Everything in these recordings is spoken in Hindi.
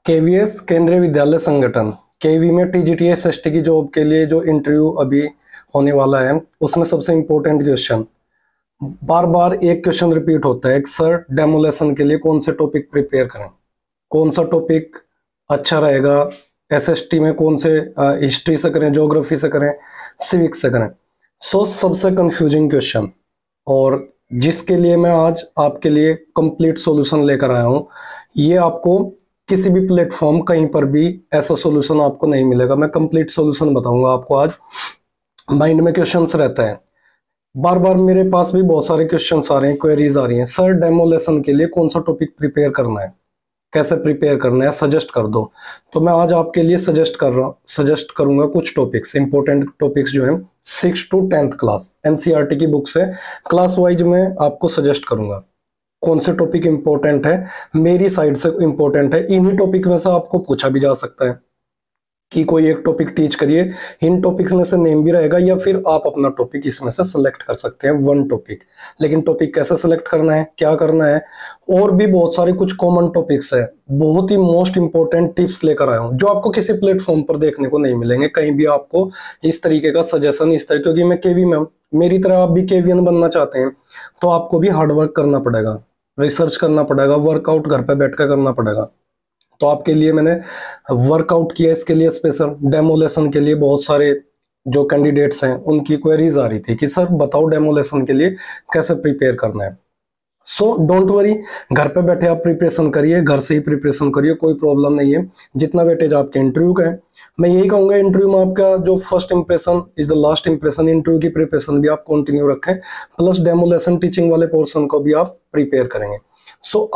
केवीएस केंद्रीय विद्यालय संगठन केवी में टीजीटी एसएसटी की जॉब के लिए जो इंटरव्यू अभी होने वाला है उसमें सबसे इम्पोर्टेंट क्वेश्चन बार बार एक क्वेश्चन रिपीट होता है। सर डेमोलेशन के लिए कौन से टॉपिक प्रिपेयर करें, कौन सा टॉपिक अच्छा रहेगा, एसएसटी में कौन से हिस्ट्री से करें, ज्योग्राफी से करें, सिविक्स से करें। सबसे कंफ्यूजिंग क्वेश्चन, और जिसके लिए मैं आज आपके लिए कंप्लीट सॉल्यूशन लेकर आया हूं। ये आपको किसी भी प्लेटफॉर्म कहीं पर भी ऐसा सॉल्यूशन आपको नहीं मिलेगा। मैं कंप्लीट सॉल्यूशन बताऊंगा आपको आज। माइंड में क्वेश्चंस रहता है, बार बार मेरे पास भी बहुत सारे क्वेश्चंस आ रहे हैं, क्वेरीज आ रही हैं। सर डेमोलेशन के लिए कौन सा टॉपिक प्रिपेयर करना है, कैसे प्रिपेयर करना है, सजेस्ट कर दो। तो मैं आज आपके लिए सजेस्ट करूंगा कुछ टॉपिक्स, इंपॉर्टेंट टॉपिक्स जो हैं 6 to 10th क्लास एनसीईआरटी की बुक से क्लास वाइज में आपको सजेस्ट करूंगा कौन से टॉपिक इंपॉर्टेंट है, मेरी साइड से इंपॉर्टेंट है। इन्हीं टॉपिक में से आपको पूछा भी जा सकता है कि कोई एक टॉपिक टीच करिए, इन टॉपिक्स में से नेम भी रहेगा, या फिर आप अपना टॉपिक इसमें से सेलेक्ट कर सकते हैं, वन टॉपिक। लेकिन टॉपिक कैसे सेलेक्ट करना है, क्या करना है, और भी बहुत सारे कुछ कॉमन टॉपिक्स है। बहुत ही मोस्ट इंपॉर्टेंट टिप्स लेकर आया हूं जो आपको किसी प्लेटफॉर्म पर देखने को नहीं मिलेंगे कहीं भी। आपको इस तरीके का सजेशन, इस तरह, क्योंकि मैं केवी में, मेरी तरह आप भी केवीएन बनना चाहते हैं तो आपको भी हार्डवर्क करना पड़ेगा, रिसर्च करना पड़ेगा, वर्कआउट घर पे बैठ कर करना पड़ेगा। तो आपके लिए मैंने वर्कआउट किया इसके लिए स्पेशल। डेमोलेशन के लिए बहुत सारे जो कैंडिडेट्स हैं उनकी क्वेरीज आ रही थी कि सर बताओ डेमोलेशन के लिए कैसे प्रिपेयर करना है। डोंट वरी, घर पे बैठे आप प्रिपरेशन करिए, घर से ही प्रिपरेशन करिए, कोई प्रॉब्लम नहीं है। जितना वेटेज आपके इंटरव्यू का है, मैं यही कहूंगा इंटरव्यू में आपका जो first impression is the last impression. Interview की प्रिपरेशन भी आप कंटिन्यू रखें, प्लस डेमोलेशन टीचिंग वाले पोर्शन को भी आप प्रिपेयर करेंगे।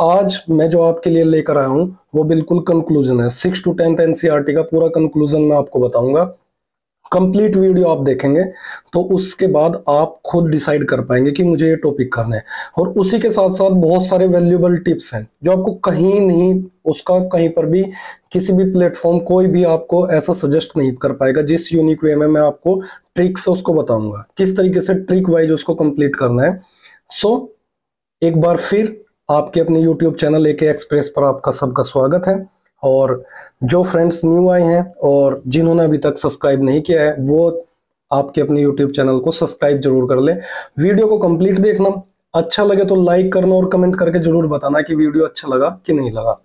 आज मैं जो आपके लिए लेकर आया हूं वो बिल्कुल कंक्लूजन है। 6 to 10th एनसीईआरटी का पूरा कंक्लूजन मैं आपको बताऊंगा। कंप्लीट वीडियो आप देखेंगे तो उसके बाद आप खुद डिसाइड कर पाएंगे कि मुझे ये टॉपिक करना है। और उसी के साथ साथ बहुत सारे वैल्यूएबल टिप्स हैं जो आपको कहीं नहीं, उसका कहीं पर भी किसी भी प्लेटफॉर्म कोई भी आपको ऐसा सजेस्ट नहीं कर पाएगा। जिस यूनिक वे में मैं आपको ट्रिक से उसको बताऊंगा, किस तरीके से ट्रिक वाइज उसको कंप्लीट करना है। एक बार फिर आपके अपने YouTube चैनल एके एक्सप्रेस पर आपका सबका स्वागत है। और जो फ्रेंड्स न्यू आए हैं और जिन्होंने अभी तक सब्सक्राइब नहीं किया है वो आपके अपने YouTube चैनल को सब्सक्राइब जरूर कर लें। वीडियो को कंप्लीट देखना, अच्छा लगे तो लाइक करना और कमेंट करके जरूर बताना कि वीडियो अच्छा लगा कि नहीं लगा।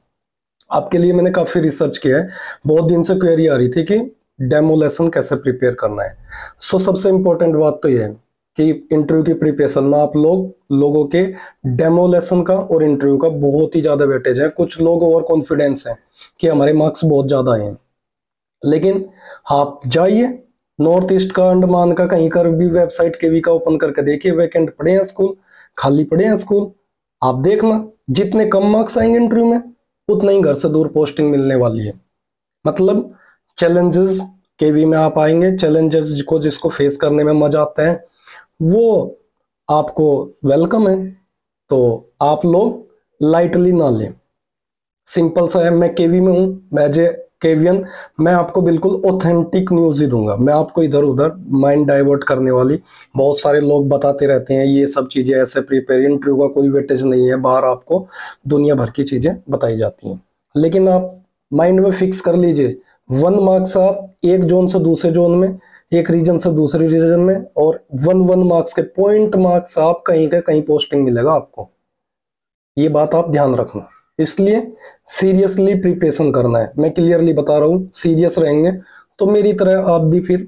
आपके लिए मैंने काफी रिसर्च किया है, बहुत दिन से क्वेरी आ रही थी कि डेमोलेशन कैसे प्रिपेयर करना है। सबसे इंपॉर्टेंट बात तो ये है कि इंटरव्यू की प्रिपरेशन में आप लोगों के डेमोलेशन का और इंटरव्यू का बहुत ही ज्यादा वेटेज है। कुछ लोग ओवर कॉन्फिडेंस हैं कि हमारे मार्क्स बहुत ज्यादा आए हैं, लेकिन आप जाइए नॉर्थ ईस्ट का, अंडमान का, कहीं कर भी वेबसाइट केवी का ओपन करके देखिए, वैकेंट पड़े हैं स्कूल, खाली पड़े हैं स्कूल। आप देखना, जितने कम मार्क्स आएंगे इंटरव्यू में उतना ही घर से दूर पोस्टिंग मिलने वाली है। मतलब चैलेंजेस केवी में आप आएंगे, चैलेंजेस को जिसको फेस करने में मजा आता है वो आपको वेलकम है, तो आप लोग लाइटली ना लें। सिंपल सा है, मैं केवी में हूं, मैं एज ए केवीएन मैं आपको बिल्कुल ऑथेंटिक न्यूज ही दूंगा। मैं आपको इधर उधर माइंड डाइवर्ट करने वाली, बहुत सारे लोग बताते रहते हैं ये सब चीजें ऐसे प्रिपेयर, इंटरव्यू का कोई वेटेज नहीं है, बाहर आपको दुनिया भर की चीजें बताई जाती हैं। लेकिन आप माइंड में फिक्स कर लीजिए, 1 मार्क्स आप एक जोन से दूसरे जोन में, एक रीजन से दूसरे रीजन में, और 1 मार्क्स के पॉइंट मार्क्स आप कहीं का कहीं पोस्टिंग मिलेगा आपको। ये बात आप ध्यान रखना, इसलिए सीरियसली प्रिपरेशन करना है। मैं क्लियरली बता रहा हूँ, सीरियस रहेंगे तो मेरी तरह आप भी फिर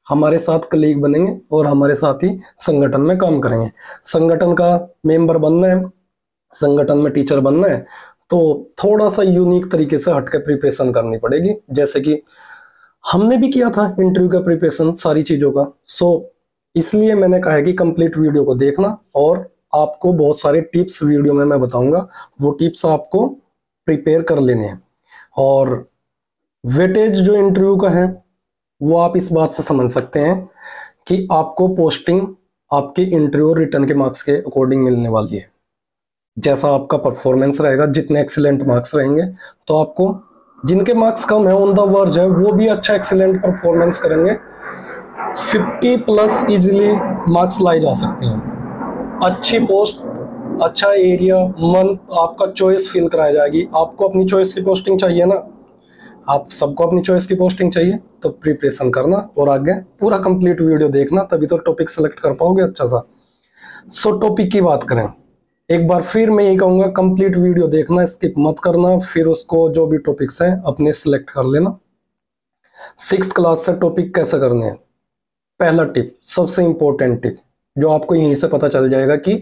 हमारे साथ कलीग बनेंगे और हमारे साथ ही संगठन में काम करेंगे। संगठन का मेंबर बनना है, संगठन में टीचर बनना है तो थोड़ा सा यूनिक तरीके से हटके प्रिपरेशन करनी पड़ेगी, जैसे कि हमने भी किया था इंटरव्यू का प्रिपरेशन सारी चीजों का। इसलिए मैंने कहा है कि कंप्लीट वीडियो को देखना, और आपको बहुत सारे टिप्स वीडियो में मैं बताऊंगा, वो टिप्स आपको प्रिपेयर कर लेने हैं। और वेटेज जो इंटरव्यू का है वो आप इस बात से समझ सकते हैं कि आपको पोस्टिंग आपके इंटरव्यू और रिटर्न के मार्क्स के अकॉर्डिंग मिलने वाली है। जैसा आपका परफॉर्मेंस रहेगा, जितने एक्सीलेंट मार्क्स रहेंगे तो आपको, जिनके मार्क्स कम है ऑन द वर्ज है वो भी अच्छा एक्सीलेंट परफॉर्मेंस करेंगे, 50+ इजीली मार्क्स लाए जा सकते हैं। अच्छी पोस्ट, अच्छा एरिया, मन, आपका चॉइस फिल कराई जाएगी। आपको अपनी चॉइस की पोस्टिंग चाहिए ना, आप सबको अपनी चॉइस की पोस्टिंग चाहिए, तो प्रिपरेशन करना और आगे पूरा कंप्लीट वीडियो देखना, तभी तो टॉपिक सेलेक्ट कर पाओगे अच्छा सा। सो टॉपिक की बात करें, एक बार फिर मैं यही कहूंगा, कंप्लीट वीडियो देखना, स्किप मत करना, फिर उसको जो भी टॉपिक्स हैं अपने सिलेक्ट कर लेना। 6th क्लास से टॉपिक कैसे करने हैं, पहला टिप, सबसे इंपॉर्टेंट टिप जो आपको यहीं से पता चल जाएगा कि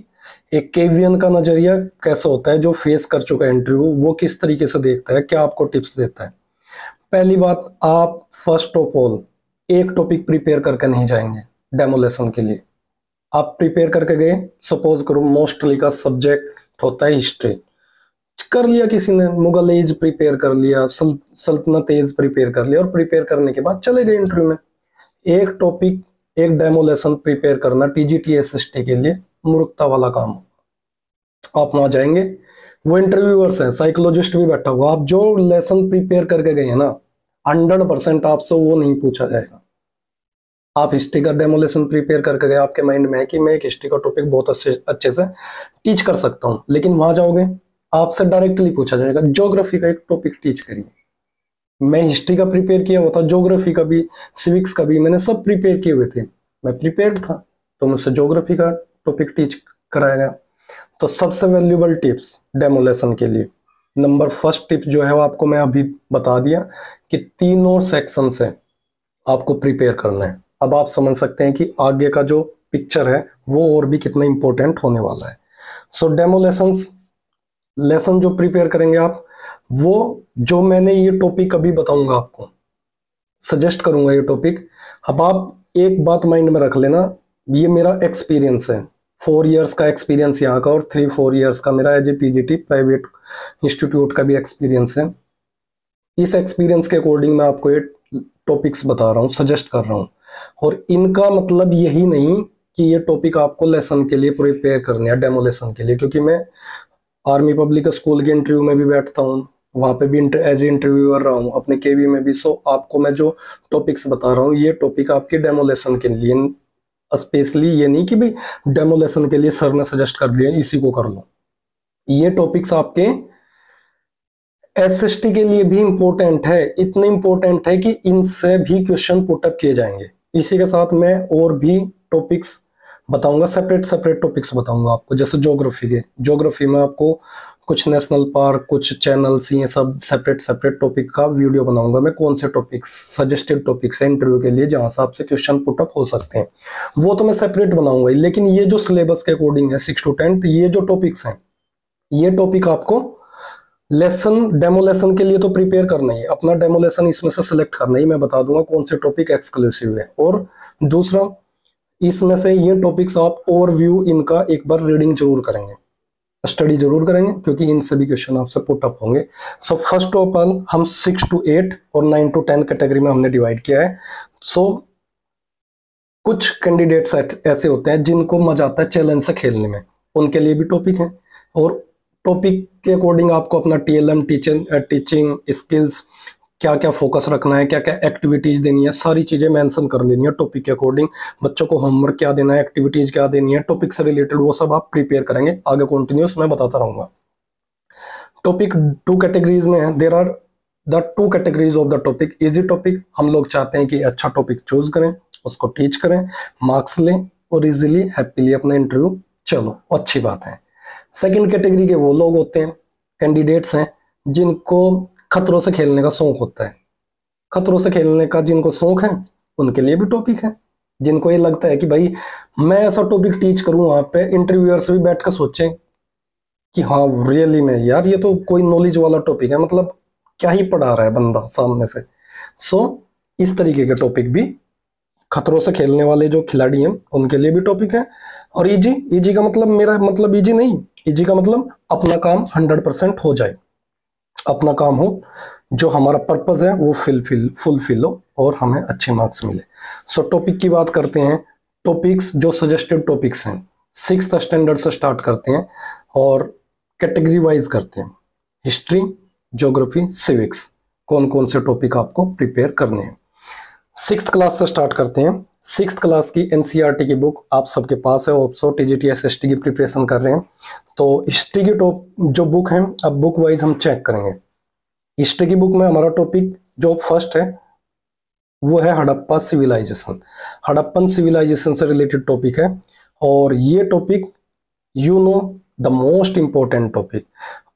एक केवीएन का नजरिया कैसा होता है, जो फेस कर चुका है इंटरव्यू वो किस तरीके से देखता है, क्या आपको टिप्स देता है। पहली बात, आप फर्स्ट ऑफ ऑल एक टॉपिक प्रिपेयर करके नहीं जाएंगे डेमो लेसन के लिए। आप प्रिपेयर करके गए, सपोज करो मोस्टली का सब्जेक्ट होता है हिस्ट्री, कर लिया किसी ने, मुगल एज प्रिपेयर कर लिया, सल्तनत एज प्रिपेयर कर लिया, और प्रिपेयर करने के बाद चले गए इंटरव्यू में। एक टॉपिक, एक डेमो लेसन प्रिपेयर करना टीजीटी एसएसटी के लिए मूर्खता वाला काम। आप वहां जाएंगे, वो इंटरव्यूअर्स हैं, साइकोलॉजिस्ट भी बैठा हुआ, आप जो लेसन प्रिपेयर करके गए हैं ना, 100% आपसे वो नहीं पूछा जाएगा। आप हिस्ट्री का डेमो लेसन प्रिपेयर करके गए, आपके माइंड में है कि मैं एक हिस्ट्री का टॉपिक बहुत अच्छे से टीच कर सकता हूँ, लेकिन वहां जाओगे आपसे डायरेक्टली पूछा जाएगा ज्योग्राफी का एक टॉपिक टीच करिए। मैं हिस्ट्री का प्रिपेयर किया हुआ था, ज्योग्राफी का भी, सिविक्स का भी, मैंने सब प्रिपेयर किए हुए थे, मैं प्रिपेयर्ड था, तो मुझसे ज्योग्राफी का टॉपिक टीच कराया गया। तो सबसे वैल्यूबल टिप्स डेमो लेसन के लिए, नंबर फर्स्ट टिप जो है वो आपको मैं अभी बता दिया कि तीनों सेक्शन से आपको प्रिपेयर करना है। अब आप समझ सकते हैं कि आगे का जो पिक्चर है वो और भी कितना इंपॉर्टेंट होने वाला है। सो डेमो लेसन जो प्रिपेयर करेंगे आप, वो जो मैंने ये टॉपिक अभी बताऊंगा आपको, सजेस्ट करूंगा ये टॉपिक। अब आप एक बात माइंड में रख लेना, ये मेरा एक्सपीरियंस है, 4 इयर्स का एक्सपीरियंस यहाँ का, और 3-4 इयर्स का मेरा as a PGT private institute का भी एक्सपीरियंस है। इस एक्सपीरियंस के अकॉर्डिंग मैं आपको ये टॉपिक्स बता रहा हूँ, सजेस्ट कर रहा हूँ, और इनका मतलब यही नहीं कि ये टॉपिक आपको लेसन के लिए प्रिपेयर करने हैं, डेमो लेसन के लिए, क्योंकि मैं आर्मी पब्लिक स्कूल के इंटरव्यू में भी बैठता हूँ, वहाँ पे भी एज ए इंटरव्यूअर रहा हूँ, अपने केवी में भी। सो आपको मैं जो टॉपिक्स बता रहा हूँ, ये टॉपिक आपके डेमो लेसन के लिए, स्पेशली ये नहीं कि भाई डेमो लेसन के लिए सर ने सजेस्ट कर दिया इसी को कर लो। ये टॉपिक्स आपके एसएसटी के लिए भी इंपॉर्टेंट है, इतने इंपॉर्टेंट है कि इनसे भी क्वेश्चन पुटअप किए जाएंगे। इसी के साथ मैं और भी टॉपिक्स बताऊंगा, सेपरेट टॉपिक्स बताऊंगा आपको, जैसे ज्योग्राफी में आपको कुछ नेशनल पार्क, कुछ चैनल्स, ये सब सेपरेट टॉपिक का वीडियो बनाऊंगा मैं, कौन से टॉपिक्स सजेस्टेड टॉपिक्स है इंटरव्यू के लिए जहां से आपसे क्वेश्चन पुटअप हो सकते हैं, वो तो मैं सेपरेट बनाऊंगा। लेकिन ये जो सिलेबस के अकॉर्डिंग है 6 to 10, ये जो टॉपिक्स हैं, ये टॉपिक आपको डेमो लेसन के लिए तो प्रिपेयर करना ही है, अपना डेमो लेसन इसमें से सिलेक्ट करना ही, मैं बता दूंगा कौन से टॉपिक एक्सक्लूसिव है। और दूसरा, इसमें से ये टॉपिक्स आप ओवरव्यू इनका एक बार रीडिंग जरूर करेंगे, स्टडी जरूर करेंगे, क्योंकि इन सभी क्वेश्चन आपसे पुट अप होंगे। सो फर्स्ट ऑफ ऑल हम 6 to 8 और 9 to 10 कैटेगरी में हमने डिवाइड किया है। सो कुछ कैंडिडेट्स ऐसे होते हैं जिनको मजा आता है चैलेंज से खेलने में, उनके लिए भी टॉपिक है, और टॉपिक के अकॉर्डिंग आपको अपना टीएलएम, टीचिंग स्किल्स, क्या क्या फोकस रखना है, क्या क्या एक्टिविटीज देनी है, सारी चीजें मेंशन कर लेनी है टॉपिक के अकॉर्डिंग। बच्चों को होमवर्क क्या देना है, एक्टिविटीज क्या देनी है, टॉपिक से रिलेटेड वो सब आप प्रिपेयर करेंगे, आगे कंटिन्यूस मैं बताता रहूंगा। टॉपिक 2 कैटेगरीज में है, there are the 2 categories of the topic. Easy topic, हम लोग चाहते हैं कि अच्छा टॉपिक चूज करें, उसको टीच करें, मार्क्स लें और इजीली हैप्पीली अपना इंटरव्यू चलो, अच्छी बात है। सेकंड कैटेगरी के वो लोग होते हैं, कैंडिडेट्स हैं, जिनको खतरों से खेलने का शौक होता है। खतरों से खेलने का जिनको शौक है उनके लिए भी टॉपिक है। जिनको ये लगता है कि भाई मैं ऐसा टॉपिक टीच करूं, वहां पे इंटरव्यूअर्स भी बैठ कर सोचें कि हाँ रियली में यार ये तो कोई नॉलेज वाला टॉपिक है, मतलब क्या ही पढ़ा रहा है बंदा सामने से। सो इस तरीके के टॉपिक भी खतरों से खेलने वाले जो खिलाड़ी हैं उनके लिए भी टॉपिक है। और इजी का मतलब, मेरा मतलब इजी नहीं, इजी का मतलब अपना काम 100% हो जाए, अपना काम हो, जो हमारा पर्पस है वो फुलफिल हो और हमें अच्छे मार्क्स मिले। सो टॉपिक की बात करते हैं। टॉपिक्स जो सजेस्टेड टॉपिक्स हैं 6th स्टैंडर्ड से स्टार्ट करते हैं और कैटेगरी वाइज करते हैं, हिस्ट्री, ज्योग्राफी, सिविक्स, कौन कौन से टॉपिक आपको प्रिपेयर करने हैं। 6th क्लास से स्टार्ट करते हैं। 6th क्लास की एनसीईआरटी की बुक आप सबके पास है, ऑप्सो टीजीटी एसएसटी की प्रिपरेशन कर रहे हैं तो हिस्ट्री की जो बुक है, अब बुक वाइज हम चेक करेंगे। हिस्ट्री की बुक में हमारा टॉपिक जो फर्स्ट है वो है हड़प्पा सिविलाइजेशन। हड़प्पन सिविलाइजेशन से रिलेटेड टॉपिक है, और ये topic you know the most important topic.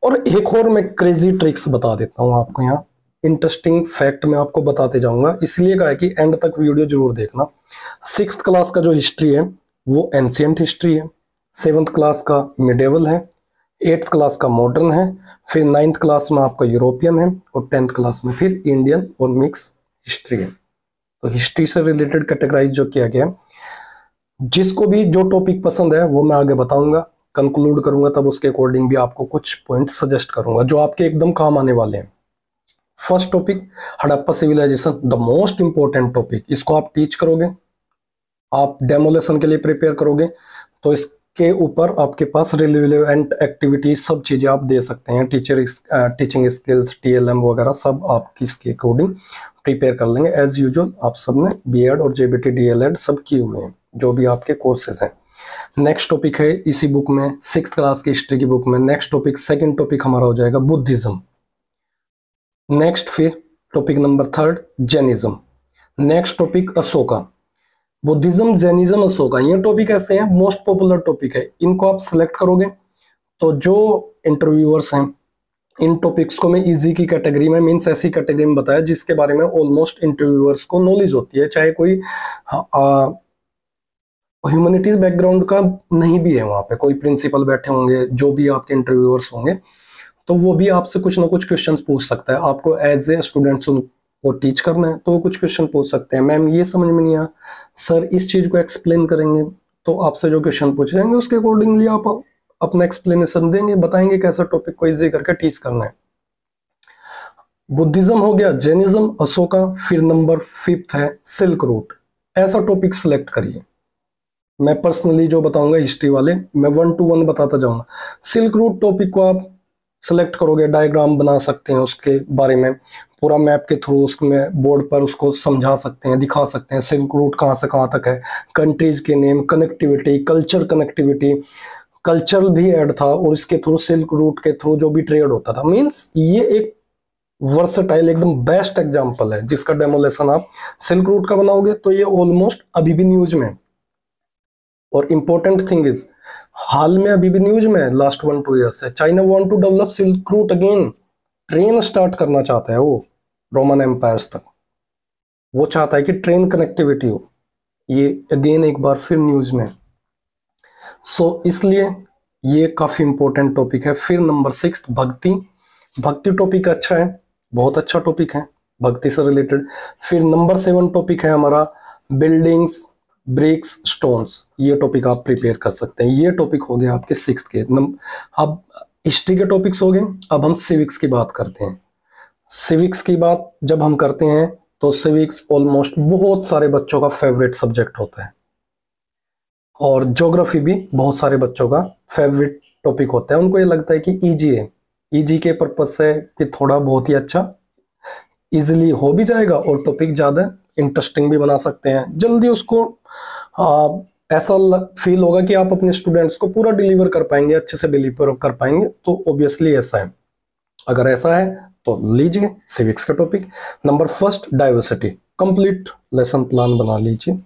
और एक और मैं क्रेजी ट्रिक्स बता देता हूँ आपको, यहाँ इंटरेस्टिंग फैक्ट मैं आपको बताते जाऊंगा, इसलिए कहा है कि एंड तक वीडियो जरूर देखना। 6th क्लास का जो हिस्ट्री है वो एंशियंट हिस्ट्री है, 7th क्लास का मिडेवल है, 8th क्लास का मॉडर्न है, फिर 9th क्लास में आपका यूरोपियन है, और 10th क्लास में फिर इंडियन और मिक्स हिस्ट्री है। तो हिस्ट्री से रिलेटेड कैटेगराइज जो किया गया है, जिसको भी जो टॉपिक पसंद है वो मैं आगे बताऊंगा, कंक्लूड करूंगा, तब उसके अकॉर्डिंग भी आपको कुछ पॉइंट सजेस्ट करूंगा जो आपके एकदम काम आने वाले हैं। First topic Harappa civilization, the most important topic. इसको आप टीच करोगे, आप डेमोलेशन के लिए प्रिपेयर करोगे, तो इसके ऊपर आपके पास रिलेवेंट एक्टिविटीज सब चीजें आप दे सकते हैं। टीचिंग स्किल्स, TLM वगैरह सब आप इसके अकॉर्डिंग प्रिपेयर कर लेंगे। एज यूजुअल आप सबने BEd और JBT DLED सब किए हुए हैं, जो भी आपके कोर्सेज हैं। नेक्स्ट टॉपिक है इसी बुक में, 6th क्लास की हिस्ट्री की बुक में, नेक्स्ट टॉपिक, सेकंड टॉपिक हमारा हो जाएगा बुद्धिज्म। नेक्स्ट फिर topic number 3 Jainism. Next topic Ashoka. Buddhism, Jainism, Ashoka, ये टॉपिक ऐसे हैं मोस्ट पॉपुलर टॉपिक है। इनको आप सिलेक्ट करोगे तो जो इंटरव्यूअर्स हैं इन टॉपिक्स को मैं इजी की कैटेगरी में, मीन्स ऐसी कैटेगरी में बताया जिसके बारे में ऑलमोस्ट इंटरव्यूअर्स को नॉलेज होती है, चाहे कोई ह्यूमैनिटीज बैकग्राउंड का नहीं भी है, वहाँ पे कोई प्रिंसिपल बैठे होंगे, जो भी आपके इंटरव्यूअर्स होंगे, तो वो भी आपसे कुछ ना कुछ क्वेश्चन पूछ सकता है। आपको एज ए स्टूडेंट्स वो टीच करना है तो वो कुछ क्वेश्चन पूछ सकते हैं। मैम ये समझ में नहीं आया सर, इस चीज को एक्सप्लेन करेंगे, तो आपसे जो क्वेश्चन पूछे जाएंगे उसके अकॉर्डिंगली आप अपना एक्सप्लेनेशन देंगे, बताएंगे कैसा टॉपिक को इजी करके टीच करना है। बुद्धिज्म हो गया, जैनिज्म, अशोका, फिर नंबर 5 है सिल्क रूट। ऐसा टॉपिक सिलेक्ट करिए। मैं पर्सनली जो बताऊंगा हिस्ट्री वाले, मैं 1 to 1 बताता जाऊंगा। सिल्क रूट टॉपिक को आप सिलेक्ट करोगे, डायग्राम बना सकते हैं उसके बारे में, पूरा मैप के थ्रू उसमें बोर्ड पर उसको समझा सकते हैं, दिखा सकते हैं सिल्क रूट कहाँ से कहाँ तक है, कंट्रीज के name, connectivity, culture connectivity, culture भी ऐड था, और इसके थ्रू सिल्क रूट के थ्रू जो भी ट्रेड होता था। मीन्स ये एक वर्सेटाइल एकदम बेस्ट एग्जाम्पल है जिसका डेमोलेशन आप सिल्क रूट का बनाओगे तो ये ऑलमोस्ट अभी भी न्यूज में। और इंपॉर्टेंट थिंग इज, हाल में अभी भी न्यूज में है, लास्ट 1-2 ईयर से, China want to develop silk route again. Train start करना चाहता है वो रोमन एम्पायर्स तक, वो चाहता है कि ट्रेन कनेक्टिविटी हो, ये अगेन एक बार फिर न्यूज में। सो इसलिए ये काफी इंपॉर्टेंट टॉपिक है। फिर नंबर 6 भक्ति। भक्ति टॉपिक अच्छा है, बहुत अच्छा टॉपिक है भक्ति से रिलेटेड। फिर नंबर 7 टॉपिक है हमारा बिल्डिंग्स, ब्रिक्स, स्टोन्स। ये टॉपिक आप प्रिपेयर कर सकते हैं। ये टॉपिक हो गया आपके 6th के। अब हिस्ट्री के टॉपिक्स हो गए, अब हम सिविक्स की बात करते हैं। सिविक्स की बात जब हम करते हैं तो सिविक्स ऑलमोस्ट बहुत सारे बच्चों का फेवरेट सब्जेक्ट होता है, और ज्योग्राफी भी बहुत सारे बच्चों का फेवरेट टॉपिक होता है। उनको ये लगता है कि इजी है, इजी के पर्पज से कि थोड़ा बहुत ही अच्छा इजीली हो भी जाएगा, और टॉपिक ज़्यादा इंटरेस्टिंग भी बना सकते हैं। जल्दी उसको ऐसा फील होगा कि आप अपने स्टूडेंट्स को पूरा डिलीवर कर पाएंगे, अच्छे से डिलीवर कर पाएंगे। तो ऑब्वियसली ऐसा है, अगर ऐसा है तो लीजिए सिविक्स का topic. Number 1 diversity, complete lesson plan बना लीजिए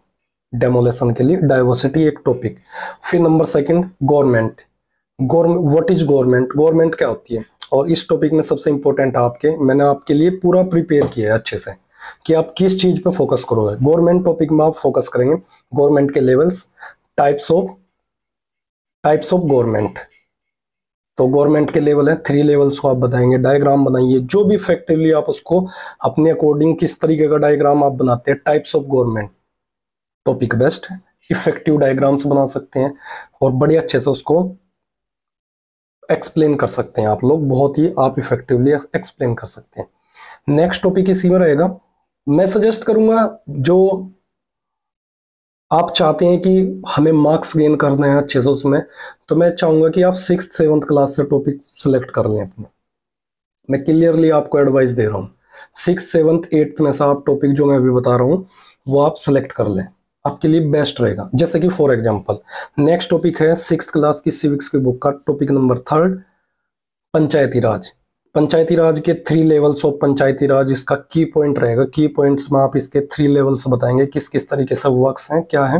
डेमोलेशन के लिए, डाइवर्सिटी एक टॉपिक। फिर number 2 government. What is government, government क्या होती है। और इस टॉपिक में सबसे इंपॉर्टेंट मैंने आपके लिए पूरा प्रिपेयर किया है अच्छे से कि आप किस चीज पे फोकस करोगे। गवर्नमेंट टॉपिक में आप फोकस करेंगे गवर्नमेंट के लेवल्स, टाइप्स ऑफ गवर्नमेंट। तो गवर्नमेंट के लेवल है, 3 लेवल्स को आप बताएंगे, डायग्राम बनाइए, जो भी इफेक्टिवली आप उसको अपने अकॉर्डिंग किस तरीके का डायग्राम आप बनाते हैं। Types of government topic best है, इफेक्टिव डायग्राम्स बना सकते हैं और बड़े अच्छे से उसको एक्सप्लेन कर सकते हैं आप लोग, बहुत ही आप इफेक्टिवली एक्सप्लेन कर सकते हैं। नेक्स्ट टॉपिक इसी में रहेगा। मैं सजेस्ट करूंगा जो आप चाहते हैं कि हमें मार्क्स गेन करना है अच्छे से उसमें, तो मैं चाहूंगा कि आप 6th 7th क्लास से टॉपिक सिलेक्ट कर लें अपने। मैं क्लियरली आपको एडवाइस दे रहा हूँ, 6th 7th 8th में से आप टॉपिक जो मैं अभी बता रहा हूँ वो आप सिलेक्ट कर लें, आपके लिए बेस्ट रहेगा। जैसे कि फॉर एग्जांपल नेक्स्ट टॉपिक है 6th क्लास की सिविक्स की बुक का टॉपिक नंबर 3 पंचायती राज। पंचायती राज के 3 लेवल्स ऑफ पंचायती राज इसका की पॉइंट रहेगा। की पॉइंट्स में आप इसके 3 लेवल्स बताएंगे, किस किस तरीके से वर्क्स हैं, क्या है,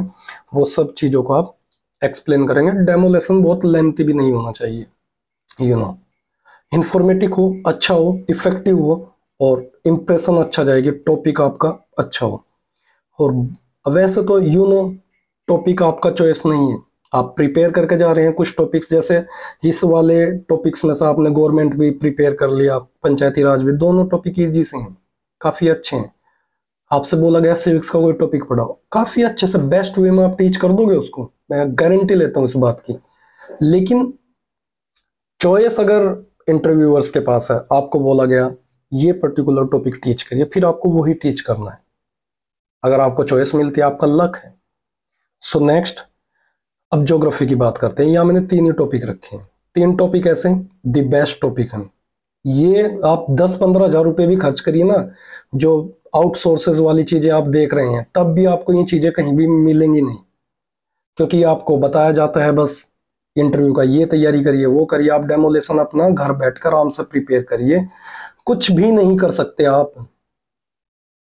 वो सब चीज़ों को आप एक्सप्लेन करेंगे। डेमो लेसन बहुत लेंथी भी नहीं होना चाहिए, इंफॉर्मेटिव हो, अच्छा हो, इफेक्टिव हो और इम्प्रेशन अच्छा जाएगी, टॉपिक आपका अच्छा हो। और वैसे तो टॉपिक आपका चॉइस नहीं है, आप प्रिपेयर करके जा रहे हैं कुछ टॉपिक्स, जैसे इस वाले टॉपिक्स में से आपने गवर्नमेंट भी प्रिपेयर कर लिया, पंचायती राज भी, दोनों टॉपिक ईजी से हैं, काफ़ी अच्छे हैं। आपसे बोला गया सिविक्स का कोई टॉपिक पढ़ाओ, काफ़ी अच्छे से बेस्ट वे में आप टीच कर दोगे उसको, मैं गारंटी लेता हूँ इस बात की। लेकिन चॉइस अगर इंटरव्यूअर्स के पास है, आपको बोला गया ये पर्टिकुलर टॉपिक टीच करिए, फिर आपको वही टीच करना है। अगर आपको चॉइस मिलती है, आपका लक है। सो नेक्स्ट, अब ज्योग्राफी की बात करते हैं। यहाँ मैंने 3 ही टॉपिक रखे हैं, 3 टॉपिक ऐसे द बेस्ट टॉपिक हैं। ये आप 10-15 हज़ार रुपये भी खर्च करिए ना, जो आउटसोर्सेज वाली चीज़ें आप देख रहे हैं, तब भी आपको ये चीज़ें कहीं भी मिलेंगी नहीं, क्योंकि आपको बताया जाता है बस इंटरव्यू का ये तैयारी करिए, वो करिए। आप डेमोलेशन अपना घर बैठकर आराम से प्रिपेयर करिए, कुछ भी नहीं कर सकते आप।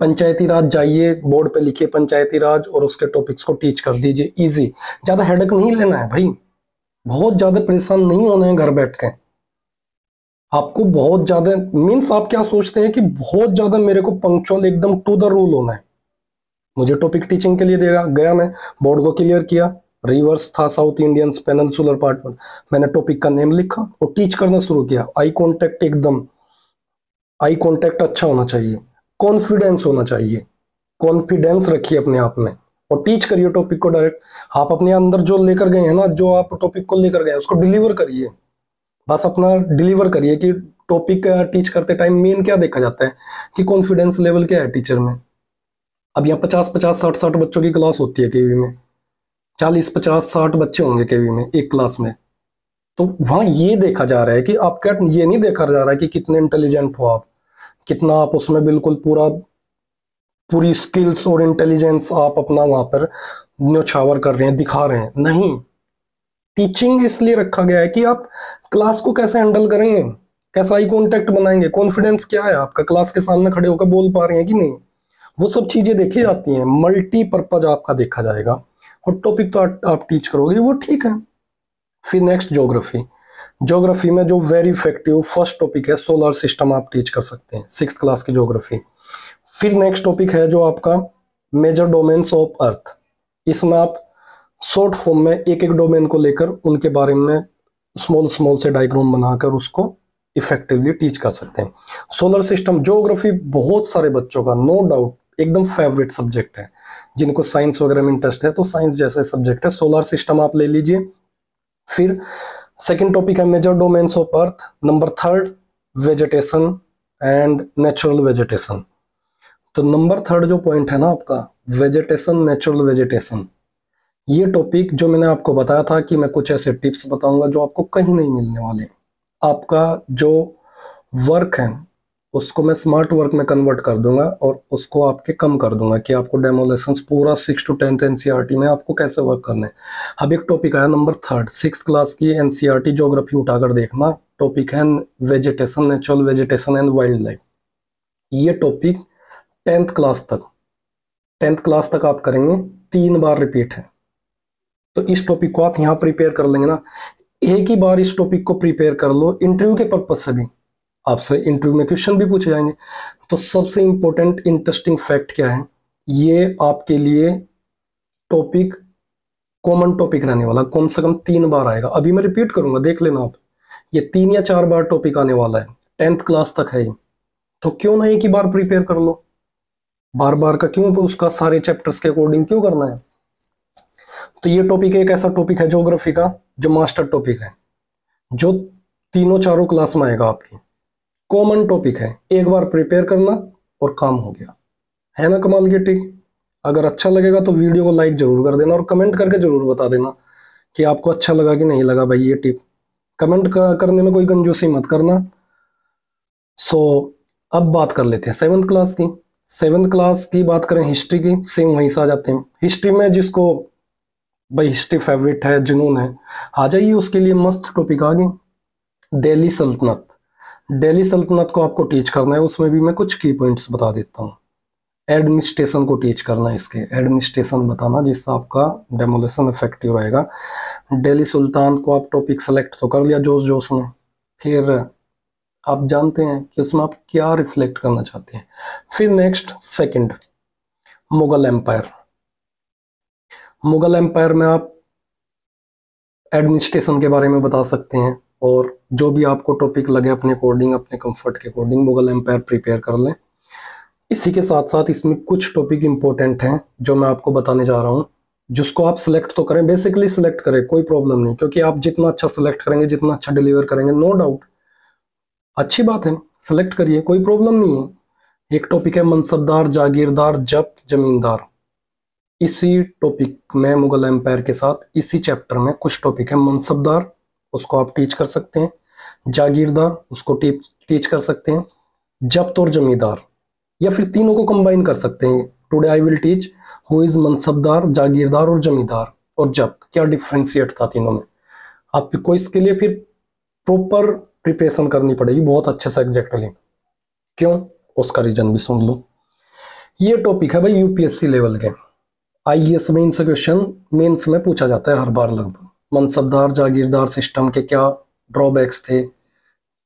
पंचायती राज जाइए, बोर्ड पे लिखिए पंचायती राज और उसके टॉपिक्स को टीच कर दीजिए, इजी। ज़्यादा हेडेक नहीं लेना है भाई, बहुत ज़्यादा परेशान नहीं होना है घर बैठ के। आपको बहुत ज़्यादा मीन्स आप क्या सोचते हैं कि बहुत ज़्यादा मेरे को पंक्चुअल एकदम टू द रूल होना है। मुझे टॉपिक टीचिंग के लिए देगा गया, मैं बोर्ड को क्लियर किया, रिवर्स था साउथ इंडियन पेनिनसुलर पार्ट में, मैंने टॉपिक का नेम लिखा और टीच करना शुरू किया। आई कांटेक्ट, एकदम आई कांटेक्ट अच्छा होना चाहिए, कॉन्फिडेंस होना चाहिए, कॉन्फिडेंस रखिए अपने आप में और टीच करिए टॉपिक को डायरेक्ट। आप अपने अंदर जो लेकर गए हैं ना, जो आप टॉपिक को लेकर गए हैं, उसको डिलीवर करिए, बस अपना डिलीवर करिए। कि टॉपिक टीच करते टाइम मेन क्या देखा जाता है कि कॉन्फिडेंस लेवल क्या है टीचर में। अब यहाँ 50-50, 60-60 बच्चों की क्लास होती है केवी में, 40-50-60 बच्चे होंगे केवी में एक क्लास में, तो वहाँ ये देखा जा रहा है कि आपका, ये नहीं देखा जा रहा है कि कितने इंटेलिजेंट हो आप, कितना आप उसमें बिल्कुल पूरी स्किल्स और इंटेलिजेंस आप अपना वहां पर न्योछावर कर रहे हैं, दिखा रहे हैं। नहीं, टीचिंग इसलिए रखा गया है कि आप क्लास को कैसे हैंडल करेंगे, कैसा आई कांटेक्ट बनाएंगे, कॉन्फिडेंस क्या है आपका, क्लास के सामने खड़े होकर बोल पा रहे हैं कि नहीं, वो सब चीजें देखी जाती हैं। मल्टीपर्पज आपका देखा जाएगा और टॉपिक तो आप टीच करोगे, वो ठीक है। फिर नेक्स्ट ज्योग्राफी। ज्योग्राफी में जो वेरी इफेक्टिव फर्स्ट टॉपिक है, सोलर सिस्टम आप टीच कर सकते हैं, 6th क्लास की ज्योग्राफी। फिर नेक्स्ट टॉपिक है जो आपका मेजर डोमेन्स ऑफ अर्थ। इसमें आप शॉर्ट फॉर्म में एक एक डोमेन को लेकर उनके बारे में स्मॉल से डायग्राम बनाकर उसको इफेक्टिवली टीच कर सकते हैं। सोलर सिस्टम ज्योग्राफी बहुत सारे बच्चों का नो डाउट एकदम फेवरेट सब्जेक्ट है, जिनको साइंस वगैरह में इंटरेस्ट है तो साइंस जैसा सब्जेक्ट है, सोलर सिस्टम आप ले लीजिए। फिर सेकेंड टॉपिक है major domains of earth. Number 3 vegetation and natural vegetation. तो नंबर 3 जो पॉइंट है ना आपका, वेजिटेशन, नेचुरल वेजिटेशन, ये टॉपिक जो मैंने आपको बताया था कि मैं कुछ ऐसे टिप्स बताऊंगा जो आपको कहीं नहीं मिलने वाले। आपका जो वर्क है उसको मैं स्मार्ट वर्क में कन्वर्ट कर दूंगा और उसको आपके कम कर दूंगा कि आपको डेमो लेसन्स पूरा 6 to 10th एनसीईआरटी में आपको कैसे वर्क करना है। अब एक टॉपिक आया नंबर 3 6th क्लास की एनसीईआरटी ज्योग्राफी उठाकर देखना, टॉपिक है vegetation, natural vegetation and wild life. ये टॉपिक 10th क्लास तक आप करेंगे, 3 बार रिपीट है। तो इस टॉपिक को आप यहाँ प्रिपेयर कर लेंगे ना, एक ही बार इस टॉपिक को प्रिपेयर कर लो, इंटरव्यू के पर्पज से भी आपसे इंटरव्यू में क्वेश्चन भी पूछे जाएंगे। तो सबसे इंपॉर्टेंट इंटरेस्टिंग फैक्ट क्या है, ये आपके लिए टॉपिक कॉमन टॉपिक रहने वाला, कम से कम 3 बार आएगा। अभी मैं रिपीट करूंगा, देख लेना आप, ये 3 या 4 बार टॉपिक आने वाला है, 10th क्लास तक है ये। तो क्यों ना एक ही बार प्रिपेयर कर लो, बार बार का क्यों, उसका सारे चैप्टर्स के अकॉर्डिंग क्यों करना है। तो ये टॉपिक एक ऐसा टॉपिक है ज्योग्राफी का जो मास्टर टॉपिक है, जो 3-4 क्लास में आएगा, आपकी कॉमन टॉपिक है, एक बार प्रिपेयर करना और काम हो गया। है ना कमाल की ट्रिक। अगर अच्छा लगेगा तो वीडियो को लाइक जरूर कर देना और कमेंट करके जरूर बता देना कि आपको अच्छा लगा कि नहीं लगा भाई ये टिप। कमेंट करने में कोई कंजूसी मत करना। सो अब बात कर लेते हैं 7th क्लास की। 7th क्लास की बात करें हिस्ट्री की, सेम वहीं से आ जाते हैं। हिस्ट्री में जिसको भाई हिस्ट्री फेवरेट है, जुनून है, आ जाइए, उसके लिए मस्त टॉपिक आ गए, दिल्ली सल्तनत। दिल्ली सल्तनत को आपको टीच करना है, उसमें भी मैं कुछ की पॉइंट्स बता देता हूँ। एडमिनिस्ट्रेशन को टीच करना है, इसके एडमिनिस्ट्रेशन बताना, जिससे आपका डेमोलेशन इफेक्टिव रहेगा। दिल्ली सुल्तान को आप टॉपिक सेलेक्ट तो कर लिया जोश जोश में, फिर आप जानते हैं कि उसमें आप क्या रिफ्लेक्ट करना चाहते हैं। फिर next second, Mughal empire. Mughal empire में आप एडमिनिस्ट्रेशन के बारे में बता सकते हैं, और जो भी आपको टॉपिक लगे अपने अकॉर्डिंग, अपने कंफर्ट के अकॉर्डिंग मुगल एम्पायर प्रिपेयर कर लें। इसी के साथ साथ इसमें कुछ टॉपिक इंपॉर्टेंट हैं जो मैं आपको बताने जा रहा हूँ, जिसको आप सिलेक्ट तो करें, बेसिकली सिलेक्ट करें, कोई प्रॉब्लम नहीं, क्योंकि आप जितना अच्छा सिलेक्ट करेंगे, जितना अच्छा डिलीवर करेंगे, नो डाउट अच्छी बात है, सिलेक्ट करिए, कोई प्रॉब्लम नहीं है। एक टॉपिक है मनसबदार, जागीरदार, जब्त, जमींदार। इसी टॉपिक में मुगल एम्पायर के साथ इसी चैप्टर में कुछ टॉपिक है। मनसबदार उसको आप टीच कर सकते हैं, जागीरदार उसको टीच कर सकते हैं, जब्त और जमींदार, या फिर तीनों को कंबाइन कर सकते हैं। Today I will teach who is mansabdar, jagirdar और जमींदार और जब्त, क्या डिफ्रेंशिएट था तीनों में। आपको इसके लिए फिर प्रॉपर प्रिपरेशन करनी पड़ेगी, बहुत अच्छे से एग्जैक्टली। क्यों, उसका रीजन भी सुन लो। ये टॉपिक है भाई यूपीएससी लेवल के, आईएएस में इनसे क्वेश्चन मेंस में पूछा जाता है हर बार लगभग। मनसबदार जागीरदार सिस्टम के क्या ड्रॉबैक्स थे,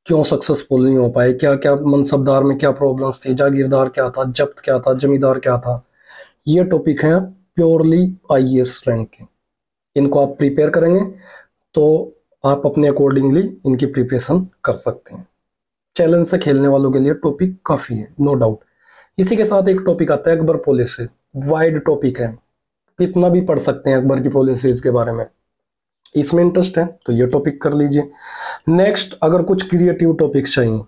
क्यों सक्सेसफुल नहीं हो पाए, क्या क्या मनसबदार में क्या प्रॉब्लम्स थी, जागीरदार क्या था, जब्त क्या था, जमींदार क्या था। ये टॉपिक हैं प्योरली आईएएस रैंक के। इनको आप प्रिपेयर करेंगे तो आप अपने अकॉर्डिंगली इनकी प्रिपरेशन कर सकते हैं। चैलेंज से खेलने वालों के लिए टॉपिक काफ़ी है, नो डाउट। इसी के साथ एक टॉपिक आता है अकबर पॉलिसी, वाइड टॉपिक है, कितना भी पढ़ सकते हैं अकबर की पॉलिसीज के बारे में। इसमें इंटरेस्ट है तो ये टॉपिक कर लीजिए। नेक्स्ट, अगर कुछ क्रिएटिव टॉपिक्स चाहिए,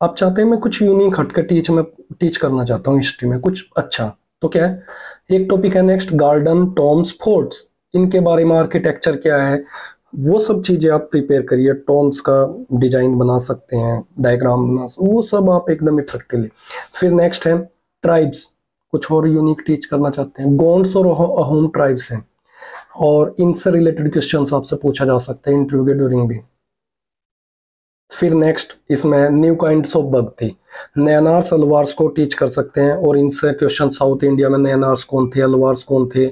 आप चाहते हैं मैं कुछ यूनिक हटकर मैं टीच करना चाहता हूँ हिस्ट्री में कुछ अच्छा, तो क्या है, एक टॉपिक है नेक्स्ट, गार्डन, टॉम्स, फोर्ट्स। इनके बारे में आर्किटेक्चर क्या है, वो सब चीज़ें आप प्रिपेयर करिए। टॉम्स का डिजाइन बना सकते हैं, डायग्राम बना, वो सब आप एकदम इफेक्टिवली। फिर नेक्स्ट है ट्राइब्स, कुछ और यूनिक टीच करना चाहते हैं। गोंड्स और अहोम ट्राइब्स हैं, और इनसे रिलेटेड क्वेश्चंस आपसे पूछा जा सकता है इंटरव्यू के ड्यूरिंग भी। फिर नेक्स्ट इसमें न्यू काइंड्स ऑफ भक्ति, नैनार्स अलवार्स को टीच कर सकते हैं, और इनसे क्वेश्चन, साउथ इंडिया में नैनार्स कौन थे, अलवार्स कौन थे,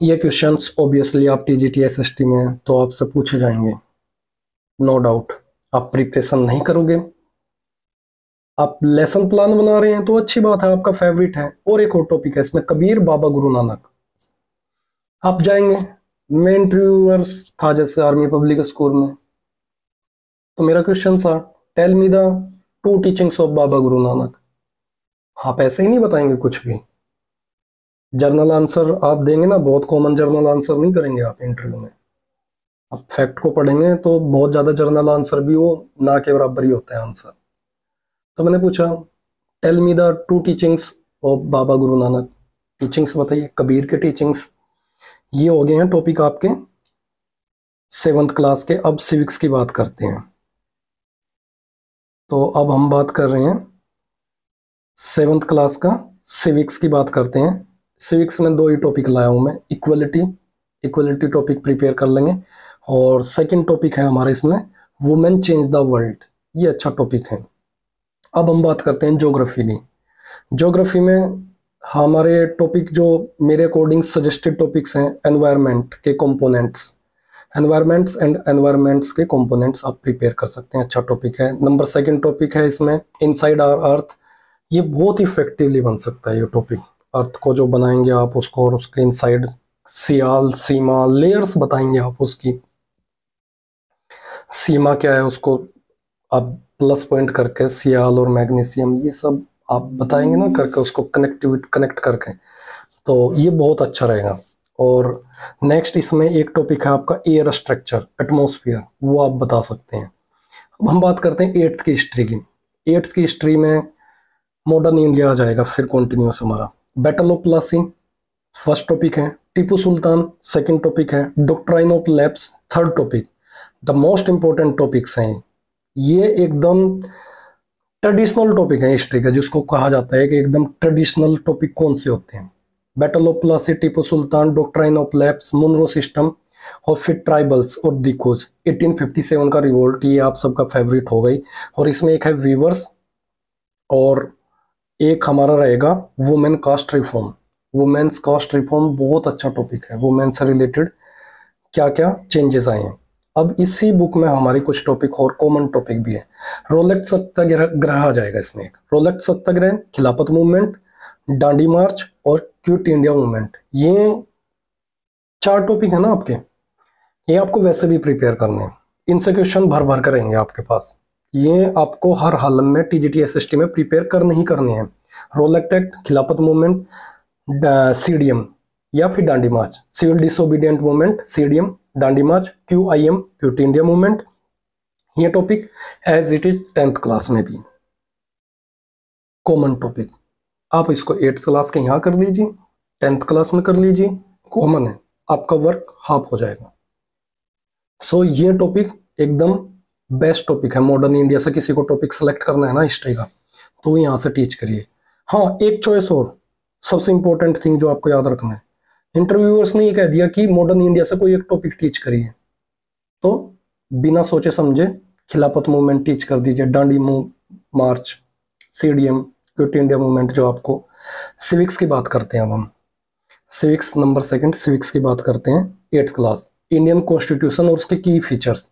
ये क्वेश्चंस ऑब्वियसली आप टीजीटी एसएसटी में तो आपसे पूछे जाएंगे, नो डाउट। आप प्रिपरेशन नहीं करोगे, आप लेसन प्लान बना रहे हैं तो अच्छी बात है, आपका फेवरेट है। और एक और टॉपिक है इसमें, कबीर, बाबा गुरु नानक। आप जाएंगे, मैं इंटरव्यूअर्स था जैसे आर्मी पब्लिक स्कूल में, तो मेरा क्वेश्चन था tell me the 2 teachings of Baba Guru Nanak. आप ऐसे ही नहीं बताएंगे कुछ भी, जर्नल आंसर आप देंगे ना, बहुत कॉमन जर्नल आंसर नहीं करेंगे आप इंटरव्यू में। आप फैक्ट को पढ़ेंगे तो बहुत ज़्यादा जर्नल आंसर भी वो ना के बराबर ही होता है आंसर। तो मैंने पूछा tell me the 2 teachings of Baba Guru Nanak, teachings बताइए, कबीर के टीचिंग्स। ये हो गए हैं टॉपिक आपके 7th क्लास के। अब सिविक्स की बात करते हैं, तो अब हम बात कर रहे हैं 7th क्लास का सिविक्स की बात करते हैं। सिविक्स में 2 ही टॉपिक लाया हूँ मैं, इक्वलिटी टॉपिक प्रिपेयर कर लेंगे, और सेकंड टॉपिक है हमारा इसमें वुमेन चेंज द वर्ल्ड, ये अच्छा टॉपिक है। अब हम बात करते हैं ज्योग्राफी की। ज्योग्राफी में हमारे टॉपिक जो मेरे अकॉर्डिंग सजेस्टेड टॉपिक्स हैं, एनवायरनमेंट के कंपोनेंट्स, एनवायरमेंट्स एंड एनवायरमेंट्स के कंपोनेंट्स आप प्रिपेयर कर सकते हैं, अच्छा टॉपिक है। नंबर 2 टॉपिक है इसमें इनसाइड आवर अर्थ, ये बहुत इफेक्टिवली बन सकता है ये टॉपिक। अर्थ को जो बनाएंगे आप उसको, और उसके इनसाइड सियाल, सीमा, लेयर्स बताएंगे आप उसकी, सीमा क्या है उसको आप प्लस पॉइंट करके, सियाल और मैग्नीशियम ये सब आप बताएंगे ना करके, उसको कनेक्ट करके, तो ये बहुत अच्छा रहेगा। और नेक्स्ट इसमें एक टॉपिक है आपका एयर स्ट्रक्चर, एटमॉस्फेयर, वो आप बता सकते हैं। अब हम बात करते हैं 8th की हिस्ट्री की। 8th की हिस्ट्री में मॉडर्न इंडिया आ जाएगा, फिर कंटिन्यूस हमारा। Battle of Plassey first topic है, टीपू सुल्तान सेकंड टॉपिक है, doctrine of lapse third topic. The most important topics हैं ये, एकदम ट्रेडिशनल टॉपिक है हिस्ट्री का, जिसको कहा जाता है कि एकदम ट्रेडिशनल टॉपिक कौन से होते हैं। Battle of Plassey, Tipu Sultan, doctrine of lapse, Munro system, और फिर ट्राइबल्स और दिकोज, 1857 का रिवोल्ट, ये आप सबका फेवरेट हो गई। और इसमें एक है वीवर्स, और एक हमारा रहेगा women caste reform. Women's caste reform बहुत अच्छा टॉपिक है, वुमेन से रिलेटेड क्या क्या चेंजेस आए हैं। अब इसी बुक में हमारे कुछ टॉपिक और कॉमन टॉपिक भी है। रोलेट सत्याग्रह आ जाएगा इसमें, एक रोलेट सत्याग्रह, खिलाफत मूवमेंट, डांडी मार्च और क्विट इंडिया मूवमेंट। ये 4 टॉपिक है ना आपके, ये आपको वैसे भी प्रिपेयर करने हैं, इनसे क्वेश्चन भर भर कर रहेंगे आपके पास। ये आपको हर हालत में टीजीटी एसएसटी में प्रिपेयर करने ही करने हैं। Rowlatt act, Khilafat movement, CDM या फिर Dandi march, civil disobedient movement, CDM, Dandi march, QIM, quit India movement. ये topic as it is 10th class में भी कॉमन टॉपिक। आप इसको 8th क्लास के यहाँ कर लीजिए, 10th क्लास में कर लीजिए, कॉमन है, आपका वर्क हाफ हो जाएगा। सो ये टॉपिक एकदम बेस्ट टॉपिक है। मॉडर्न इंडिया से किसी को टॉपिक सेलेक्ट करना है ना हिस्ट्री का, तो यहाँ से टीच करिए। हाँ, एक चॉइस और, सबसे इंपॉर्टेंट थिंग जो आपको याद रखना है, इंटरव्यूअर्स ने ये कह दिया कि मॉडर्न इंडिया से कोई एक टॉपिक टीच करिए, तो बिना सोचे समझे खिलाफत मूवमेंट टीच कर दीजिए, डांडी मार्च, सीडीएम, क्विट इंडिया मूवमेंट। जो आपको सिविक्स की बात करते हैं, अब हम सिविक्स नंबर 2 सिविक्स की बात करते हैं, 8th क्लास, इंडियन कॉन्स्टिट्यूशन और उसके की फीचर्स।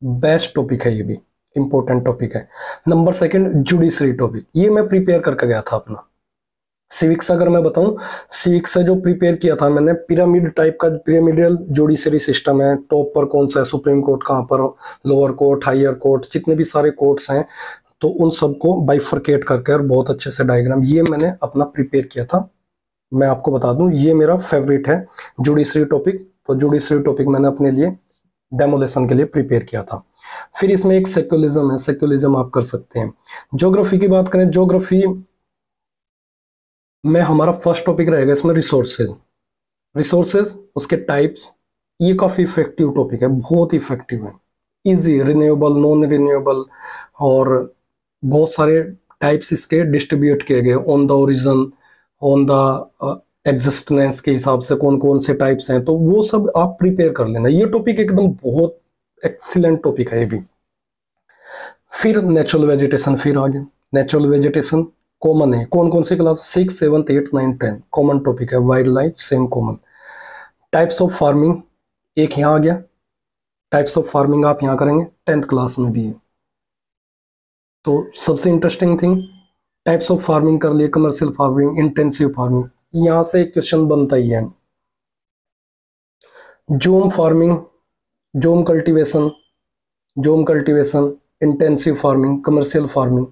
बेस्ट टॉपिक है, ये भी इंपॉर्टेंट टॉपिक है। नंबर 2 जुडिशरी टॉपिक, ये मैं प्रिपेयर करके गया था अपना सिविक्स। अगर मैं बताऊं, सिविक्स से जो प्रिपेयर किया था मैंने, पिरामिड टाइप का पिरामिडल जुडिशरी सिस्टम है। टॉप पर कौन सा है, सुप्रीम कोर्ट कहाँ पर, लोअर कोर्ट, हायर कोर्ट, जितने भी सारे कोर्ट्स हैं, तो उन सबको बाइफरकेट करके और बहुत अच्छे से डायग्राम, ये मैंने अपना प्रिपेयर किया था। मैं आपको बता दूं, ये मेरा फेवरेट है जुडिशरी टॉपिक। तो जुडिशरी टॉपिक मैंने अपने लिए डेमोलेशन के लिए प्रिपेयर किया था। फिर इसमें एक सेक्युलरिज्म है, सेक्युलरिज्म आप कर सकते हैं। ज्योग्राफी की बात करें, ज्योग्राफी में हमारा फर्स्ट टॉपिक रहेगा इसमें रिसोर्सेज। रिसोर्सेज, उसके टाइप्स, ये काफ़ी इफेक्टिव टॉपिक है, बहुत इफेक्टिव है, इजी, रिन्यूएबल, नॉन रिन्यूएबल, और बहुत सारे टाइप्स इसके डिस्ट्रीब्यूट किए गए on the origin, on the existence के हिसाब से कौन कौन से टाइप्स हैं, तो वो सब आप प्रिपेयर कर लेना। ये टॉपिक एकदम बहुत एक्सीलेंट टॉपिक है ये भी। फिर नेचुरल वेजिटेशन, फिर आगे नेचुरल वेजिटेशन कॉमन है, कौन कौन सी क्लास, 6, 7, 8, 9, 10 कॉमन टॉपिक है। Wild life same common. Types of farming एक यहाँ आ गया, टाइप्स ऑफ फार्मिंग आप यहाँ करेंगे, 10th क्लास में भी है। तो सबसे interesting thing, types of farming कर लिए, कमर्शियल फार्मिंग, इंटेंसिव फार्मिंग, यहाँ से एक क्वेश्चन बनता ही है। Zoom farming, zoom cultivation, intensive farming, commercial farming,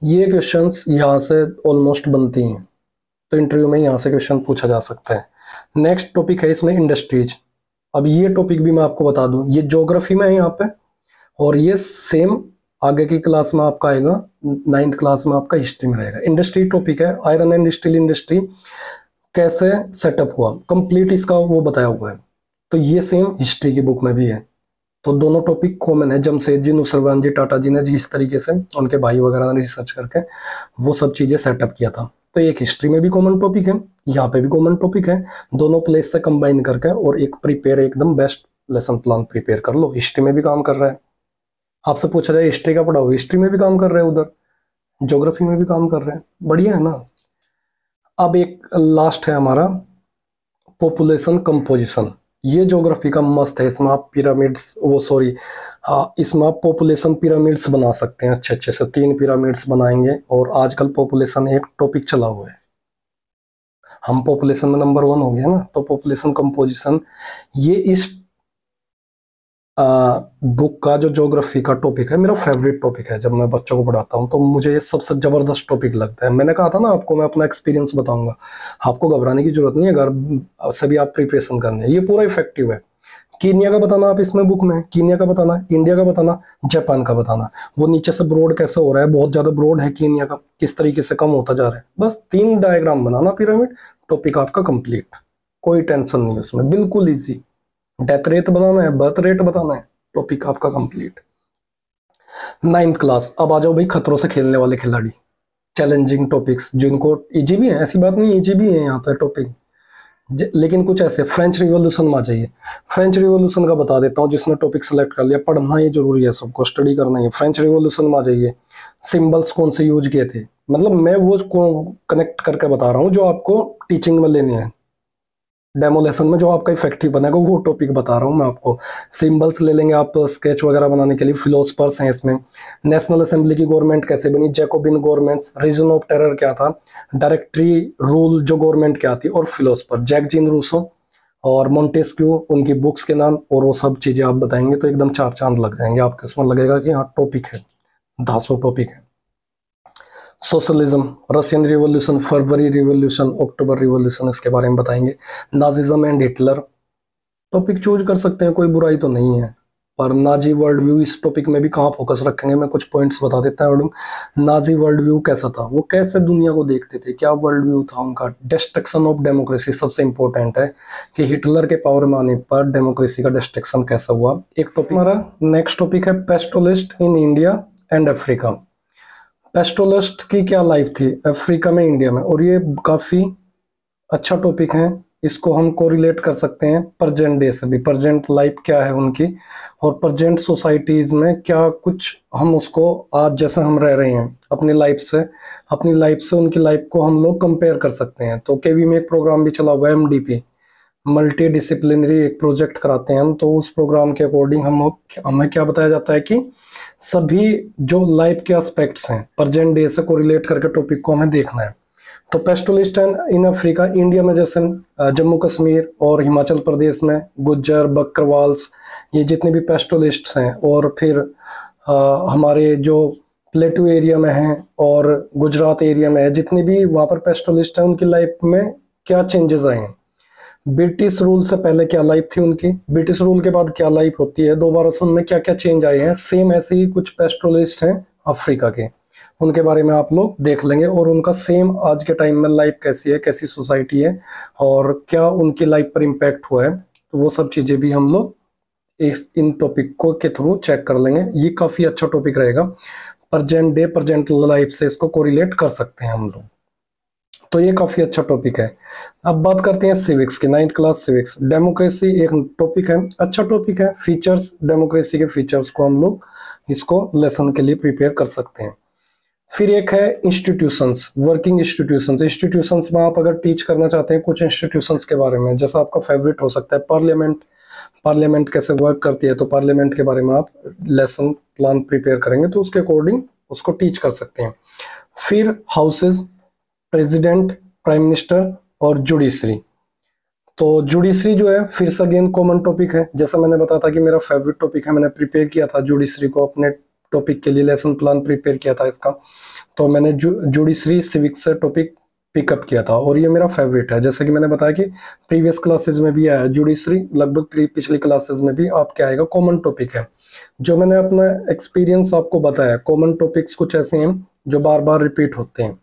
ये क्वेश्चंस यहाँ से ऑलमोस्ट बनती हैं, तो इंटरव्यू में यहाँ से क्वेश्चन पूछा जा सकता है। नेक्स्ट टॉपिक है इसमें इंडस्ट्रीज। अब ये टॉपिक भी मैं आपको बता दूं, ये ज्योग्राफी में है यहाँ पे, और ये सेम आगे की क्लास में आपका आएगा, 9th क्लास में आपका हिस्ट्री में रहेगा। इंडस्ट्री टॉपिक है, आयरन एंड स्टील इंडस्ट्री कैसे सेटअप हुआ, कंप्लीट इसका वो बताया हुआ है, तो ये सेम हिस्ट्री की बुक में भी है। तो दोनों टॉपिक कॉमन है। जमशेदजी, नुसरवान जी, टाटा जी ने जिस तरीके से उनके भाई वगैरह ने रिसर्च करके वो सब चीज़ें सेटअप किया था, तो एक हिस्ट्री में भी कॉमन टॉपिक है, यहाँ पे भी कॉमन टॉपिक है। दोनों प्लेस से कंबाइन करके और एक प्रिपेयर, एकदम बेस्ट लेसन प्लान प्रिपेयर कर लो। हिस्ट्री में भी काम कर रहा है, आपसे पूछा जाए हिस्ट्री का पढ़ाओ, हिस्ट्री में भी काम कर रहे हैं, उधर ज्योग्राफी में भी काम कर रहे हैं, बढ़िया है ना। अब एक लास्ट है हमारा पॉपुलेशन कंपोजिशन, ये ज्योग्राफी का मस्त है। इसमें आप पिरामिड्स, वो सॉरी हाँ, इसमें आप पॉपुलेशन पिरामिड्स बना सकते हैं अच्छे अच्छे से, 3 पिरामिड्स बनाएंगे। और आजकल पॉपुलेशन एक टॉपिक चला हुआ है, हम पॉपुलेशन में नंबर 1 हो गया ना, तो पॉपुलेशन कंपोजिशन ये इस बुक का जो ज्योग्राफी का टॉपिक है, मेरा फेवरेट टॉपिक है। जब मैं बच्चों को पढ़ाता हूँ तो मुझे ये सबसे ज़बरदस्त टॉपिक लगता है। मैंने कहा था ना आपको, मैं अपना एक्सपीरियंस बताऊंगा, आपको घबराने की जरूरत नहीं है, घर सभी आप प्रिपरेशन करने, ये पूरा इफेक्टिव है। कीनिया का बताना आप इसमें बुक में, कीनिया का बताना, इंडिया का बताना, जापान का बताना, वो नीचे से ब्रॉड कैसे हो रहा है, बहुत ज़्यादा ब्रॉड है कीनिया का, किस तरीके से कम होता जा रहा है। बस 3 डायग्राम बनाना पिरामिड, टॉपिक आपका कंप्लीट, कोई टेंशन नहीं उसमें, बिल्कुल ईजी। डेथ रेट बताना है, बर्थ रेट बताना है, टॉपिक आपका कंप्लीट। 9th क्लास, अब आ जाओ भाई खतरों से खेलने वाले खिलाड़ी, चैलेंजिंग टॉपिक्स जिनको इजी भी है, ऐसी बात नहीं, इजी भी है यहाँ पे टॉपिक, लेकिन कुछ ऐसे फ्रेंच रिवॉल्यूशन में आ जाइए। फ्रेंच रिवॉल्यूशन का बता देता हूँ, जिसने टॉपिक सेलेक्ट कर लिया, पढ़ना ये जरूरी है, सबको स्टडी करना ही है। फ्रेंच रिवॉल्यूशन में आ जाइए, सिंबल्स कौन से यूज किए थे, मतलब मैं वो कनेक्ट करके बता रहा हूँ जो आपको टीचिंग में लेने हैं, डेमो लेसन में जो आपका इफेक्टिव बनेगा वो टॉपिक बता रहा हूँ मैं आपको। सिंबल्स ले लेंगे आप स्केच वगैरह बनाने के लिए, फिलोसफर्स हैं इसमें, नेशनल असेंबली की गवर्नमेंट कैसे बनी, Jacobin governments, reign of terror क्या था, डायरेक्टरी रूल जो गवर्नमेंट क्या थी, और फिलोसफर जैक जीन रूसो और मोंटेस्क्यू, उनकी बुक्स के नाम, और वो सब चीजें आप बताएंगे तो एकदम चार चांद लग जाएंगे आपके, उसमें लगेगा कि हाँ टॉपिक है, धांसू टॉपिक है। सोशलिज्म, रशियन रिवॉल्यूशन, फरवरी रिवॉल्यूशन, अक्टूबर रिवॉल्यूशन, इसके बारे में बताएंगे। Nazism and Hitler, topic choose कर सकते हैं, कोई बुराई तो नहीं है, पर नाजी वर्ल्ड व्यू इस टॉपिक में भी कहाँ फोकस रखेंगे, मैं कुछ पॉइंट्स बता देता हूँ। नाजी वर्ल्ड व्यू कैसा था, वो कैसे दुनिया को देखते थे, क्या वर्ल्ड व्यू था उनका। डिस्ट्रक्शन ऑफ डेमोक्रेसी सबसे इंपॉर्टेंट है, कि हिटलर के पावर में आने पर डेमोक्रेसी का डिस्ट्रक्शन कैसा हुआ। एक टॉपिक हमारा नेक्स्ट टॉपिक है पेस्टोलिस्ट इन इंडिया एंड अफ्रीका। पेस्टोलिस्ट की क्या लाइफ थी अफ्रीका में, इंडिया में, और ये काफी अच्छा टॉपिक है। इसको हम कोरिलेट कर सकते हैं प्रेजेंट डे से भी, प्रेजेंट लाइफ क्या है उनकी, और प्रेजेंट सोसाइटीज में क्या कुछ हम उसको आज जैसे हम रह रहे हैं अपनी लाइफ से उनकी लाइफ को हम लोग कंपेयर कर सकते हैं। तो केवी में एक प्रोग्राम भी चला हुआ है MDP, मल्टी डिसिप्लिनरी, एक प्रोजेक्ट कराते हैं हम, तो उस प्रोग्राम के अकॉर्डिंग हमें क्या बताया जाता है कि सभी जो लाइफ के एस्पेक्ट्स हैं प्रेजेंट डे से कोरिलेट करके टॉपिक को हमें देखना है। तो पेस्टोलिस्ट इन अफ्रीका, इंडिया में जैसे जम्मू कश्मीर और हिमाचल प्रदेश में गुज्जर बकरवाल्स, ये जितने भी पेस्टोलिस्ट्स हैं, और फिर हमारे जो प्लेटू एरिया में हैं और गुजरात एरिया में है, जितने भी वहाँ पर पेस्टोलिस्ट हैं, उनकी लाइफ में क्या चेंजेस आए हैं, ब्रिटिश रूल से पहले क्या लाइफ थी उनकी, ब्रिटिश रूल के बाद क्या लाइफ होती है दोबारा से, उनमें क्या क्या चेंज आए हैं। सेम ऐसे ही कुछ पेस्टोलिस्ट हैं अफ्रीका के, उनके बारे में आप लोग देख लेंगे, और उनका सेम आज के टाइम में लाइफ कैसी है, कैसी सोसाइटी है, और क्या उनकी लाइफ पर इम्पैक्ट हुआ है, तो वो सब चीज़ें भी हम लोग इन टॉपिक को के थ्रू चेक कर लेंगे। ये काफ़ी अच्छा टॉपिक रहेगा, प्रेजेंट डे प्रेजेंट लाइफ से इसको कोरिलेट कर सकते हैं हम लोग, तो ये काफ़ी अच्छा टॉपिक है। अब बात करते हैं सिविक्स की, 9th क्लास सिविक्स। डेमोक्रेसी एक टॉपिक है, अच्छा टॉपिक है, फीचर्स, डेमोक्रेसी के फीचर्स को हम लोग इसको लेसन के लिए प्रिपेयर कर सकते हैं। फिर एक है इंस्टीट्यूशंस, वर्किंग इंस्टीट्यूशंस। इंस्टीट्यूशंस में आप अगर टीच करना चाहते हैं कुछ इंस्टीट्यूशंस के बारे में, जैसा आपका फेवरेट हो सकता है पार्लियामेंट, पार्लियामेंट कैसे वर्क करती है, तो पार्लियामेंट के बारे में आप लेसन प्लान प्रिपेयर करेंगे तो उसके अकॉर्डिंग उसको टीच कर सकते हैं। फिर हाउसेज, प्रेसिडेंट, प्राइम मिनिस्टर और जुडिशरी। तो जुडिशरी जो है फिर से अगेन कॉमन टॉपिक है, जैसा मैंने बताया था कि मेरा फेवरेट टॉपिक है, मैंने प्रिपेयर किया था जुडिशरी को अपने टॉपिक के लिए, लेसन प्लान प्रिपेयर किया था इसका, तो मैंने जुडिशरी सिविक्स से टॉपिक पिकअप किया था, और ये मेरा फेवरेट है। जैसे कि मैंने बताया कि प्रीवियस क्लासेज में भी आया जुडिशरी, लगभग पिछली क्लासेज में भी आपके आएगा, कॉमन टॉपिक है। जो मैंने अपना एक्सपीरियंस आपको बताया, कॉमन टॉपिक्स कुछ ऐसे हैं जो बार बार रिपीट होते हैं,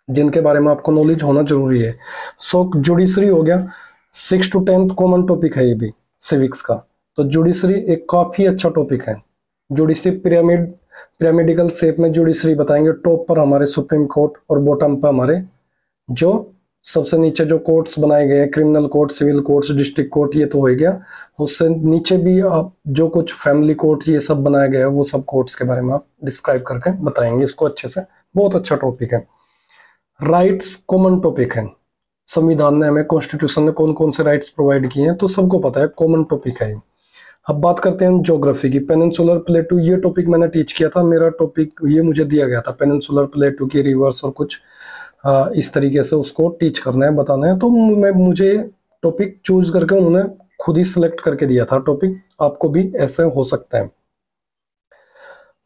जिनके बारे में आपको नॉलेज होना जरूरी है। सो जुडिशरी हो गया, 6 to 10th कॉमन टॉपिक है ये भी सिविक्स का। तो जुडिशरी एक काफी अच्छा टॉपिक है। जुडिशरी पिरामिडिकल शेप में जुडिशरी बताएंगे, टॉप पर हमारे सुप्रीम कोर्ट और बॉटम पर हमारे जो सबसे नीचे जो कोर्ट्स बनाए गए हैं, criminal court, civil courts, district court, ये तो हो गया। उससे नीचे भी आप जो कुछ फैमिली कोर्ट ये सब बनाया गया है, वो सब कोर्ट्स के बारे में आप डिस्क्राइब करके बताएंगे इसको अच्छे से, बहुत अच्छा टॉपिक है। राइट्स कॉमन टॉपिक है, संविधान ने हमें, कॉन्स्टिट्यूशन ने कौन कौन से राइट्स प्रोवाइड किए हैं तो सबको पता है, कॉमन टॉपिक है। अब बात करते हैं ज्योग्राफी की। पेनिनसुलर प्लेटू, ये टॉपिक मैंने टीच किया था, मेरा टॉपिक ये मुझे दिया गया था, पेनिनसुलर प्लेटू की रिवर्स और कुछ इस तरीके से उसको टीच करना है, बताना है, तो मुझे टॉपिक चूज करके उन्होंने खुद ही सिलेक्ट करके दिया था टॉपिक, आपको भी ऐसे हो सकता है।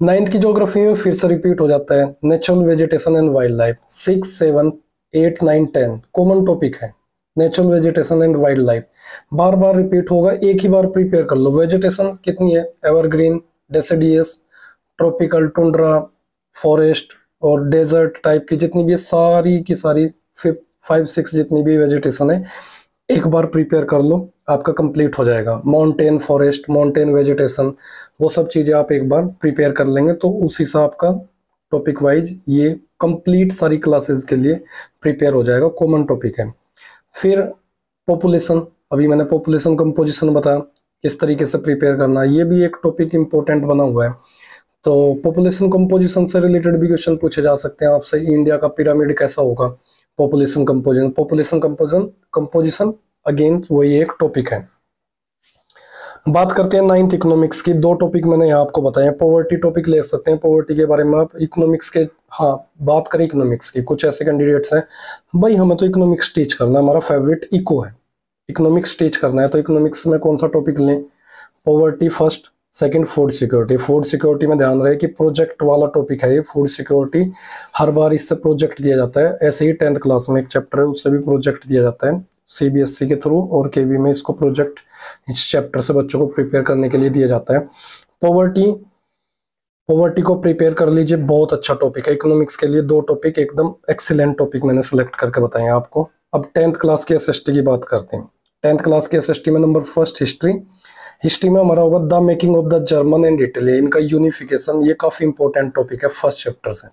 9th की ज्योग्राफी में फिर से रिपीट हो जाता है, natural vegetation and wildlife. 6, 7, 8, 9, 10 common topic है, natural vegetation and wildlife, बार बार रिपीट होगा, एक ही बार प्रिपेयर कर लो। वेजिटेशन कितनी है, evergreen, deciduous, tropical, tundra, forest और डेजर्ट टाइप की जितनी भी सारी की सारी 5, 6 जितनी भी वेजिटेशन है, एक बार प्रिपेयर कर लो, आपका कंप्लीट हो जाएगा। माउंटेन, फॉरेस्ट, माउंटेन वेजिटेशन, वो सब चीज़ें आप एक बार प्रिपेयर कर लेंगे तो उस हिसाब का टॉपिक वाइज ये कंप्लीट सारी क्लासेस के लिए प्रिपेयर हो जाएगा, कॉमन टॉपिक है। फिर पॉपुलेशन, अभी मैंने पॉपुलेशन कंपोजिशन बताया किस तरीके से प्रिपेयर करना है, ये भी एक टॉपिक इंपॉर्टेंट बना हुआ है। तो पॉपुलेशन कंपोजिशन से रिलेटेड भी क्वेश्चन पूछे जा सकते हैं आपसे, इंडिया का पिरामिड कैसा होगा, पॉपुलेशन कंपोजिशन अगेन वही एक टॉपिक है। बात करते हैं नाइन्थ इकोनॉमिक्स की, दो टॉपिक मैंने यहाँ आपको बताए हैं। पॉवर्टी टॉपिक ले सकते हैं, पॉवर्टी के बारे में आप इकोनॉमिक्स के, हाँ बात करें इकोनॉमिक्स की, कुछ ऐसे कैंडिडेट्स हैं भाई हमें तो इकोनॉमिक्स टीच करना है, हमारा फेवरेट इको है, इकोनॉमिक्स टीच करना है, तो इकोनॉमिक्स में कौन सा टॉपिक लें? Poverty first, second food security. Food security में ध्यान रहे कि प्रोजेक्ट वाला टॉपिक है ये, फूड सिक्योरिटी हर बार इससे प्रोजेक्ट दिया जाता है, ऐसे ही 10th क्लास में एक चैप्टर है उससे भी प्रोजेक्ट दिया जाता है सीबीएसई के थ्रू, और केवी में इसको प्रोजेक्ट इस चैप्टर से बच्चों को प्रिपेयर करने के लिए दिया जाता है। पॉवर्टी को प्रिपेयर कर लीजिए, बहुत अच्छा टॉपिक है इकोनॉमिक्स के लिए, दो टॉपिक एकदम एक्सीलेंट टॉपिक मैंने सिलेक्ट करके बताए हैं आपको। अब 10th क्लास की एसएसटी की बात करते हैं। 10th क्लास की एसएसटी में नंबर फर्स्ट हिस्ट्री, हिस्ट्री में हमारा होगा the making of the German and Italy, इनका यूनिफिकेशन, ये काफी इंपॉर्टेंट टॉपिक है फर्स्ट चैप्टर से।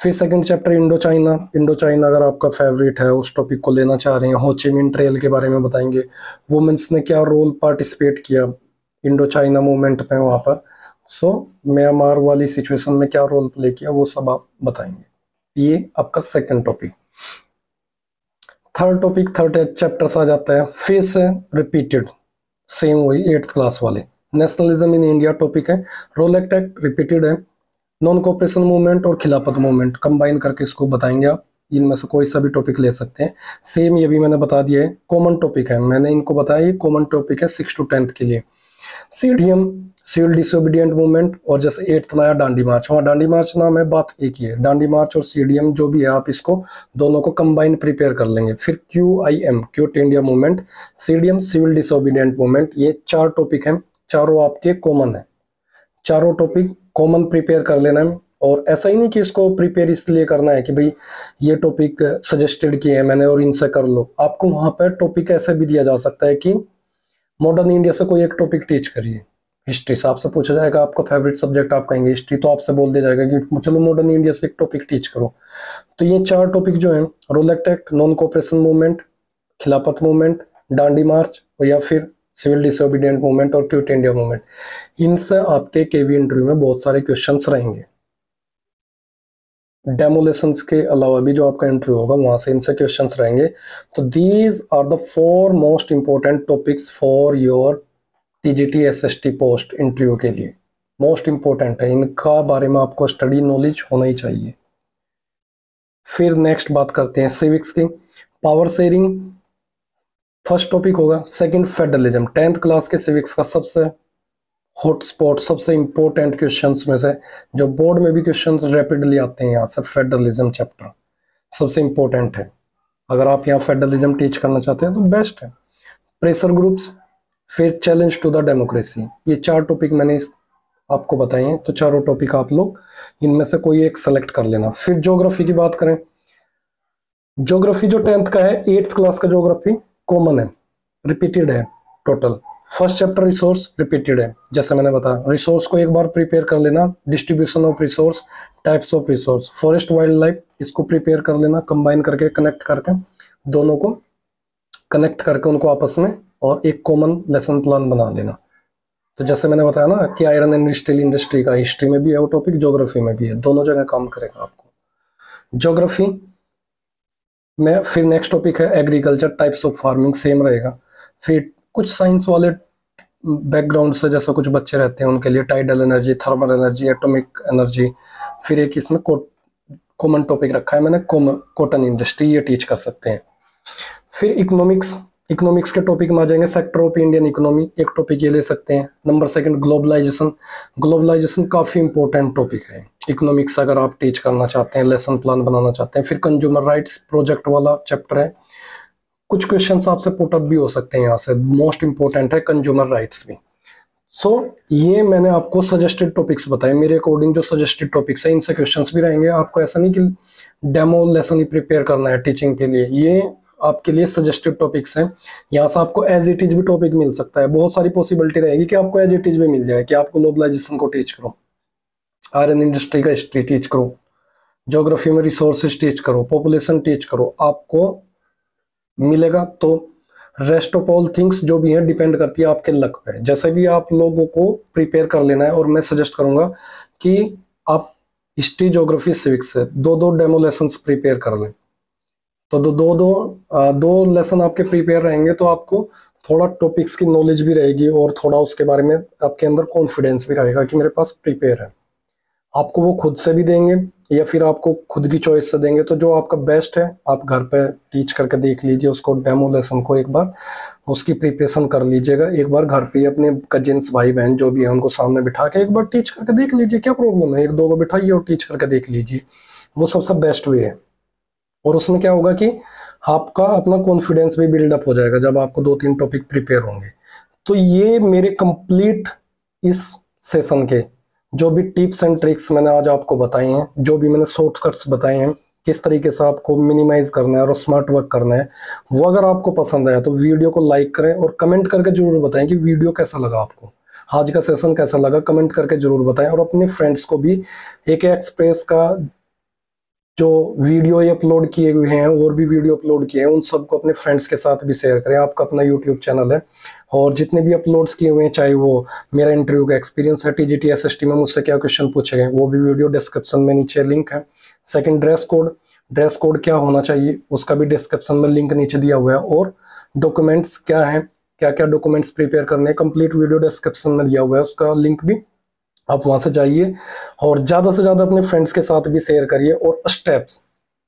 फिर second chapter Indo China, Indo China अगर आपका फेवरेट है, उस टॉपिक को लेना चाह रहे हैं, हो ची मिन ट्रेल के बारे में बताएंगे, वुमेन्स ने क्या रोल पार्टिसिपेट किया इंडो चाइना मूवमेंट में वहां पर, सो म्यांमार वाली सिचुएशन में क्या रोल प्ले किया, वो सब आप बताएंगे। ये आपका second topic. Third topic, third chapter आ जाता है, फिर से रिपीटेड सेम वही 8th क्लास वाले, नेशनलिज्म इन इंडिया टॉपिक है, रोल एक्ट रिपीटेड है, नॉन कोऑपरेशन मूवमेंट और खिलाफत मूवमेंट कंबाइन करके इसको बताएंगे आप, इनमें से कोई सा भी टॉपिक ले सकते हैं। सेम ये भी मैंने बता दिया है, कॉमन टॉपिक है, मैंने इनको बताया ये कॉमन टॉपिक है 6 to 10th के लिए। सीडीएम, सिविल डिसोबीडियंट मूवमेंट, और जैसे 8th में आया डांडी मार्च, वहाँ डांडी मार्च नाम है, बात एक ही है, डांडी मार्च और सीडीएम जो भी है आप इसको दोनों को कंबाइन प्रिपेयर कर लेंगे। फिर QIM, quit India movement, CDM civil disobedient movement, ये 4 टॉपिक हैं, चारों आपके कॉमन है, चारों टॉपिक कॉमन प्रिपेयर कर लेना है। और ऐसा ही नहीं कि इसको प्रिपेयर इसलिए करना है कि भाई ये टॉपिक सजेस्टेड किए हैं मैंने और इनसे कर लो, आपको वहां पर टॉपिक ऐसे भी दिया जा सकता है कि मॉडर्न इंडिया से कोई एक टॉपिक टीच करिए, हिस्ट्री से आपसे पूछा जाएगा, आपका फेवरेट सब्जेक्ट आप कहेंगे हिस्ट्री, तो आपसे बोल दिया जाएगा कि चलो मॉडर्न इंडिया से एक टॉपिक टीच करो। तो ये 4 टॉपिक जो है, Rowlatt act, non cooperation movement, Khilafat movement, Dandi march, और या फिर सिविल डिसोबीडियंट मूवमेंट और क्विट इंडिया मूवमेंट, इनसे आपके केवी इंटरव्यू में बहुत सारे क्वेश्चंस रहेंगे। डेमोलेशंस के अलावा भी जो आपका इंटरव्यू होगा वहां से इनसे क्वेश्चंस रहेंगे। तो these are the 4 most important topics for your TGT SST post interview के लिए, मोस्ट इंपॉर्टेंट है, इनका बारे में आपको स्टडी नॉलेज होना ही चाहिए। फिर नेक्स्ट बात करते हैं सिविक्स की, पावर शेयरिंग फर्स्ट टॉपिक होगा, सेकंड फेडरलिज्म, 10th क्लास के सिविक्स का सबसे हॉट स्पॉट, सबसे इंपॉर्टेंट क्वेश्चंस में से, जो बोर्ड में भी क्वेश्चंस रैपिडली आते हैं यहाँ से, फेडरलिज्म चैप्टर सबसे इंपॉर्टेंट है, अगर आप यहाँ फेडरलिज्म टीच करना चाहते हैं तो बेस्ट है। प्रेशर ग्रुप्स, फिर चैलेंज टू द डेमोक्रेसी, ये 4 टॉपिक मैंने आपको बताए हैं, तो चारों टॉपिक आप लोग इनमें से कोई एक सेलेक्ट कर लेना। फिर ज्योग्राफी की बात करें, ज्योग्राफी जो 10th का है, 8th क्लास का ज्योग्राफी कॉमन है, रिपीटेड है total. First chapter resource repeated है, जैसे मैंने बताया, रिसोर्स को एक बार प्रिपेयर कर लेना, distribution of resource, types of resource, forest wild life, इसको प्रिपेयर कर लेना, कंबाइन करके कनेक्ट करके, दोनों को कनेक्ट करके उनको आपस में और एक कॉमन लेसन प्लान बना लेना। तो जैसे मैंने बताया ना कि आयरन एंड स्टील इंडस्ट्री का हिस्ट्री में भी है वो टॉपिक, ज्योग्राफी में भी है, दोनों जगह काम करेगा आपको। ज्योग्राफी में फिर नेक्स्ट टॉपिक है agriculture, types of farming, same रहेगा। फिर कुछ साइंस वाले बैकग्राउंड से जैसा कुछ बच्चे रहते हैं उनके लिए tidal energy, thermal energy, atomic energy, फिर एक इसमें कॉमन टॉपिक रखा है मैंने, कॉटन इंडस्ट्री, ये टीच कर सकते हैं। फिर इकोनॉमिक्स, इकोनॉमिक्स के टॉपिक में आ जाएंगे सेक्टर ऑफ इंडियन इकोनॉमी, एक टॉपिक ये ले सकते हैं। नंबर सेकंड ग्लोबलाइजेशन, ग्लोबलाइजेशन काफी इंपॉर्टेंट टॉपिक है इकोनॉमिक्स अगर आप टीच करना चाहते हैं, लेसन प्लान बनाना चाहते हैं। फिर कंज्यूमर राइट्स प्रोजेक्ट वाला चैप्टर है, कुछ क्वेश्चंस आपसे पुटअप भी हो सकते हैं यहाँ से, मोस्ट इंपॉर्टेंट है कंज्यूमर राइट्स भी। सो ये मैंने आपको सजेस्टेड टॉपिक्स बताए, मेरे अकॉर्डिंग जो सजेस्टेड टॉपिक्स है इनसे क्वेश्चंस भी रहेंगे। आपको ऐसा नहीं कि डेमो लेसन ही प्रिपेयर करना है टीचिंग के लिए, ये आपके लिए सजेस्टेड टॉपिक्स हैं। यहाँ से आपको एज इट इज भी टॉपिक मिल सकता है, बहुत सारी पॉसिबिलिटी रहेगी कि आपको एज इट इज भी मिल जाए, कि आपको ग्लोबलाइजेशन को टीच करो, आयरन इंडस्ट्री का हिस्ट्री टीच करो, ज्योग्राफी में रिसोर्सेज टीच करो, पॉपुलेशन टीच करो, आपको मिलेगा। तो रेस्ट ऑफ ऑल थिंग्स जो भी हैं डिपेंड करती है आपके लक पे। जैसे भी आप लोगों को प्रिपेयर कर लेना है, और मैं सजेस्ट करूंगा कि आप हिस्ट्री, ज्योग्राफी, सिविक्स से दो दो डेमो लेसन्स प्रिपेयर कर लें। तो दो लेसन आपके प्रिपेयर रहेंगे तो आपको थोड़ा टॉपिक्स की नॉलेज भी रहेगी, और थोड़ा उसके बारे में आपके अंदर कॉन्फिडेंस भी रहेगा कि मेरे पास प्रिपेयर है। आपको वो खुद से भी देंगे या फिर आपको खुद की चॉइस से देंगे, तो जो आपका बेस्ट है आप घर पे टीच करके देख लीजिए उसको, डेमो लेसन को एक बार उसकी प्रिपरेशन कर लीजिएगा। एक बार घर पे अपने कजिन्स, भाई बहन जो भी है उनको सामने बिठा के एक बार टीच करके देख लीजिए, क्या प्रॉब्लम है, एक दो को बिठाइए और टीच करके देख लीजिए, वो सबसे बेस्ट वे है। और उसमें क्या होगा कि आपका अपना कॉन्फिडेंस भी बिल्डअप हो जाएगा जब आपको 2-3 टॉपिक प्रिपेयर होंगे। तो ये मेरे कंप्लीट इस सेशन के जो भी टिप्स एंड ट्रिक्स मैंने आज आपको बताए हैं, जो भी मैंने शॉर्टकट्स बताए हैं, किस तरीके से आपको मिनिमाइज करना है और स्मार्ट वर्क करना है, वो अगर आपको पसंद आया तो वीडियो को लाइक करें और कमेंट करके जरूर बताएं कि वीडियो कैसा लगा आपको, आज का सेशन कैसा लगा, कमेंट करके जरूर बताएं। और अपने फ्रेंड्स को भी AK एक्सप्रेस का जो वीडियो ये अपलोड किए हुए हैं और भी वीडियो अपलोड किए हैं उन सबको अपने फ्रेंड्स के साथ भी शेयर करें। आपका अपना यूट्यूब चैनल है, और जितने भी अपलोड्स किए हुए हैं, चाहे वो मेरा इंटरव्यू का एक्सपीरियंस है, TGT SST में मुझसे क्या क्वेश्चन पूछे गए, वो भी वीडियो डिस्क्रिप्शन में नीचे लिंक है। सेकंड, ड्रेस कोड क्या होना चाहिए उसका भी डिस्क्रिप्शन में लिंक नीचे दिया हुआ है। और डॉक्यूमेंट्स क्या है, क्या क्या डॉक्यूमेंट्स प्रिपेयर करने, कंप्लीट वीडियो डिस्क्रिप्शन में दिया हुआ है, उसका लिंक भी आप वहां से जाइए। और ज़्यादा से ज़्यादा अपने फ्रेंड्स के साथ भी शेयर करिए। और स्टेप्स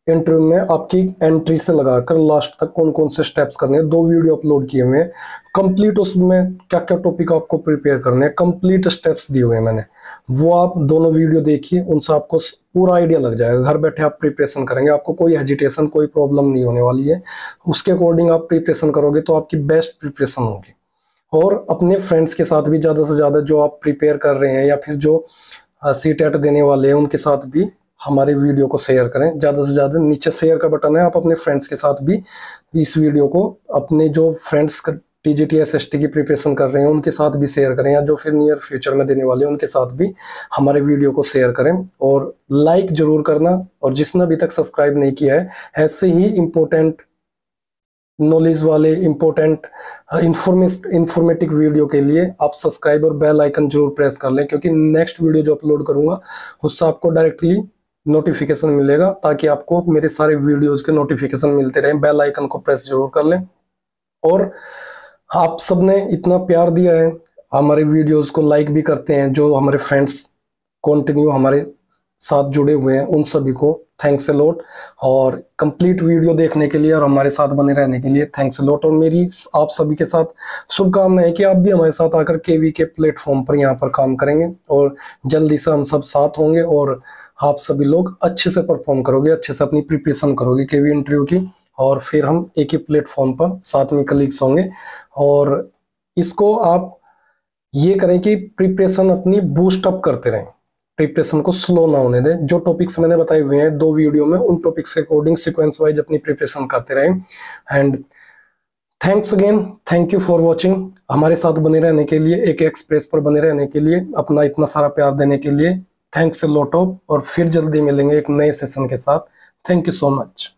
इंटरव्यू में आपकी एंट्री से लगाकर लास्ट तक कौन कौन से स्टेप्स करने हैं, 2 वीडियो अपलोड किए हुए हैं कंप्लीट, उसमें क्या क्या टॉपिक आपको प्रिपेयर करने हैं, कंप्लीट स्टेप्स दिए हुए हैं मैंने, वो आप दोनों वीडियो देखिए, उनसे आपको पूरा आइडिया लग जाएगा। घर बैठे आप प्रिपरेशन करेंगे, आपको कोई हेजिटेशन, कोई प्रॉब्लम नहीं होने वाली है। उसके अकॉर्डिंग आप प्रिपरेशन करोगे तो आपकी बेस्ट प्रिपरेशन होगी। और अपने फ्रेंड्स के साथ भी ज़्यादा से ज़्यादा जो आप प्रिपेयर कर रहे हैं या फिर जो CTET देने वाले हैं उनके साथ भी हमारे वीडियो को शेयर करें ज़्यादा से ज़्यादा। नीचे शेयर का बटन है, आप अपने फ्रेंड्स के साथ भी इस वीडियो को, अपने जो फ्रेंड्स TGT SST की प्रिपरेशन कर रहे हैं उनके साथ भी शेयर करें, या जो फिर नियर फ्यूचर में देने वाले हैं उनके साथ भी हमारे वीडियो को शेयर करें। और लाइक जरूर करना, और जिसने अभी तक सब्सक्राइब नहीं किया है, ऐसे ही इम्पोर्टेंट नॉलेज वाले इम्पोर्टेंट इंफॉर्मेटिव वीडियो के लिए आप सब्सक्राइब और बेल आइकन जरूर प्रेस कर लें, क्योंकि नेक्स्ट वीडियो जो अपलोड करूंगा उससे आपको डायरेक्टली नोटिफिकेशन मिलेगा। ताकि आपको मेरे सारे वीडियोस के नोटिफिकेशन मिलते रहें, बेल आइकन को प्रेस जरूर कर लें। और आप सबने इतना प्यार दिया है, हमारे वीडियोस को लाइक भी करते हैं, जो हमारे फ्रेंड्स कंटिन्यू हमारे साथ जुड़े हुए हैं, उन सभी को थैंक्स अ लॉट। और कंप्लीट वीडियो देखने के लिए और हमारे साथ बने रहने के लिए थैंक्स अ लॉट। और मेरी आप सभी के साथ शुभकामनाएं है कि आप भी हमारे साथ आकर KV के प्लेटफॉर्म पर यहाँ पर काम करेंगे, और जल्दी से हम सब साथ होंगे, और आप सभी लोग अच्छे से परफॉर्म करोगे, अच्छे से अपनी प्रिपरेशन करोगे KV इंटरव्यू की, और फिर हम एक ही प्लेटफॉर्म पर साथ में कलीग्स होंगे। और इसको आप ये करें कि प्रिपरेशन अपनी बूस्ट अप करते रहें, प्रिपरेशन को स्लो ना होने दें। जो टॉपिक्स मैंने बताए हुए हैं 2 वीडियो में, उन टॉपिक्स के अकॉर्डिंग सीक्वेंस वाइज अपनी प्रिपरेशन करते रहें। And thanks again, thank you for watching. हमारे साथ बने रहने के लिए, AK एक्सप्रेस पर बने रहने के लिए, अपना इतना सारा प्यार देने के लिए थैंक्स अ लॉट ऑफ। और फिर जल्दी मिलेंगे एक नए सेशन के साथ। Thank you so much.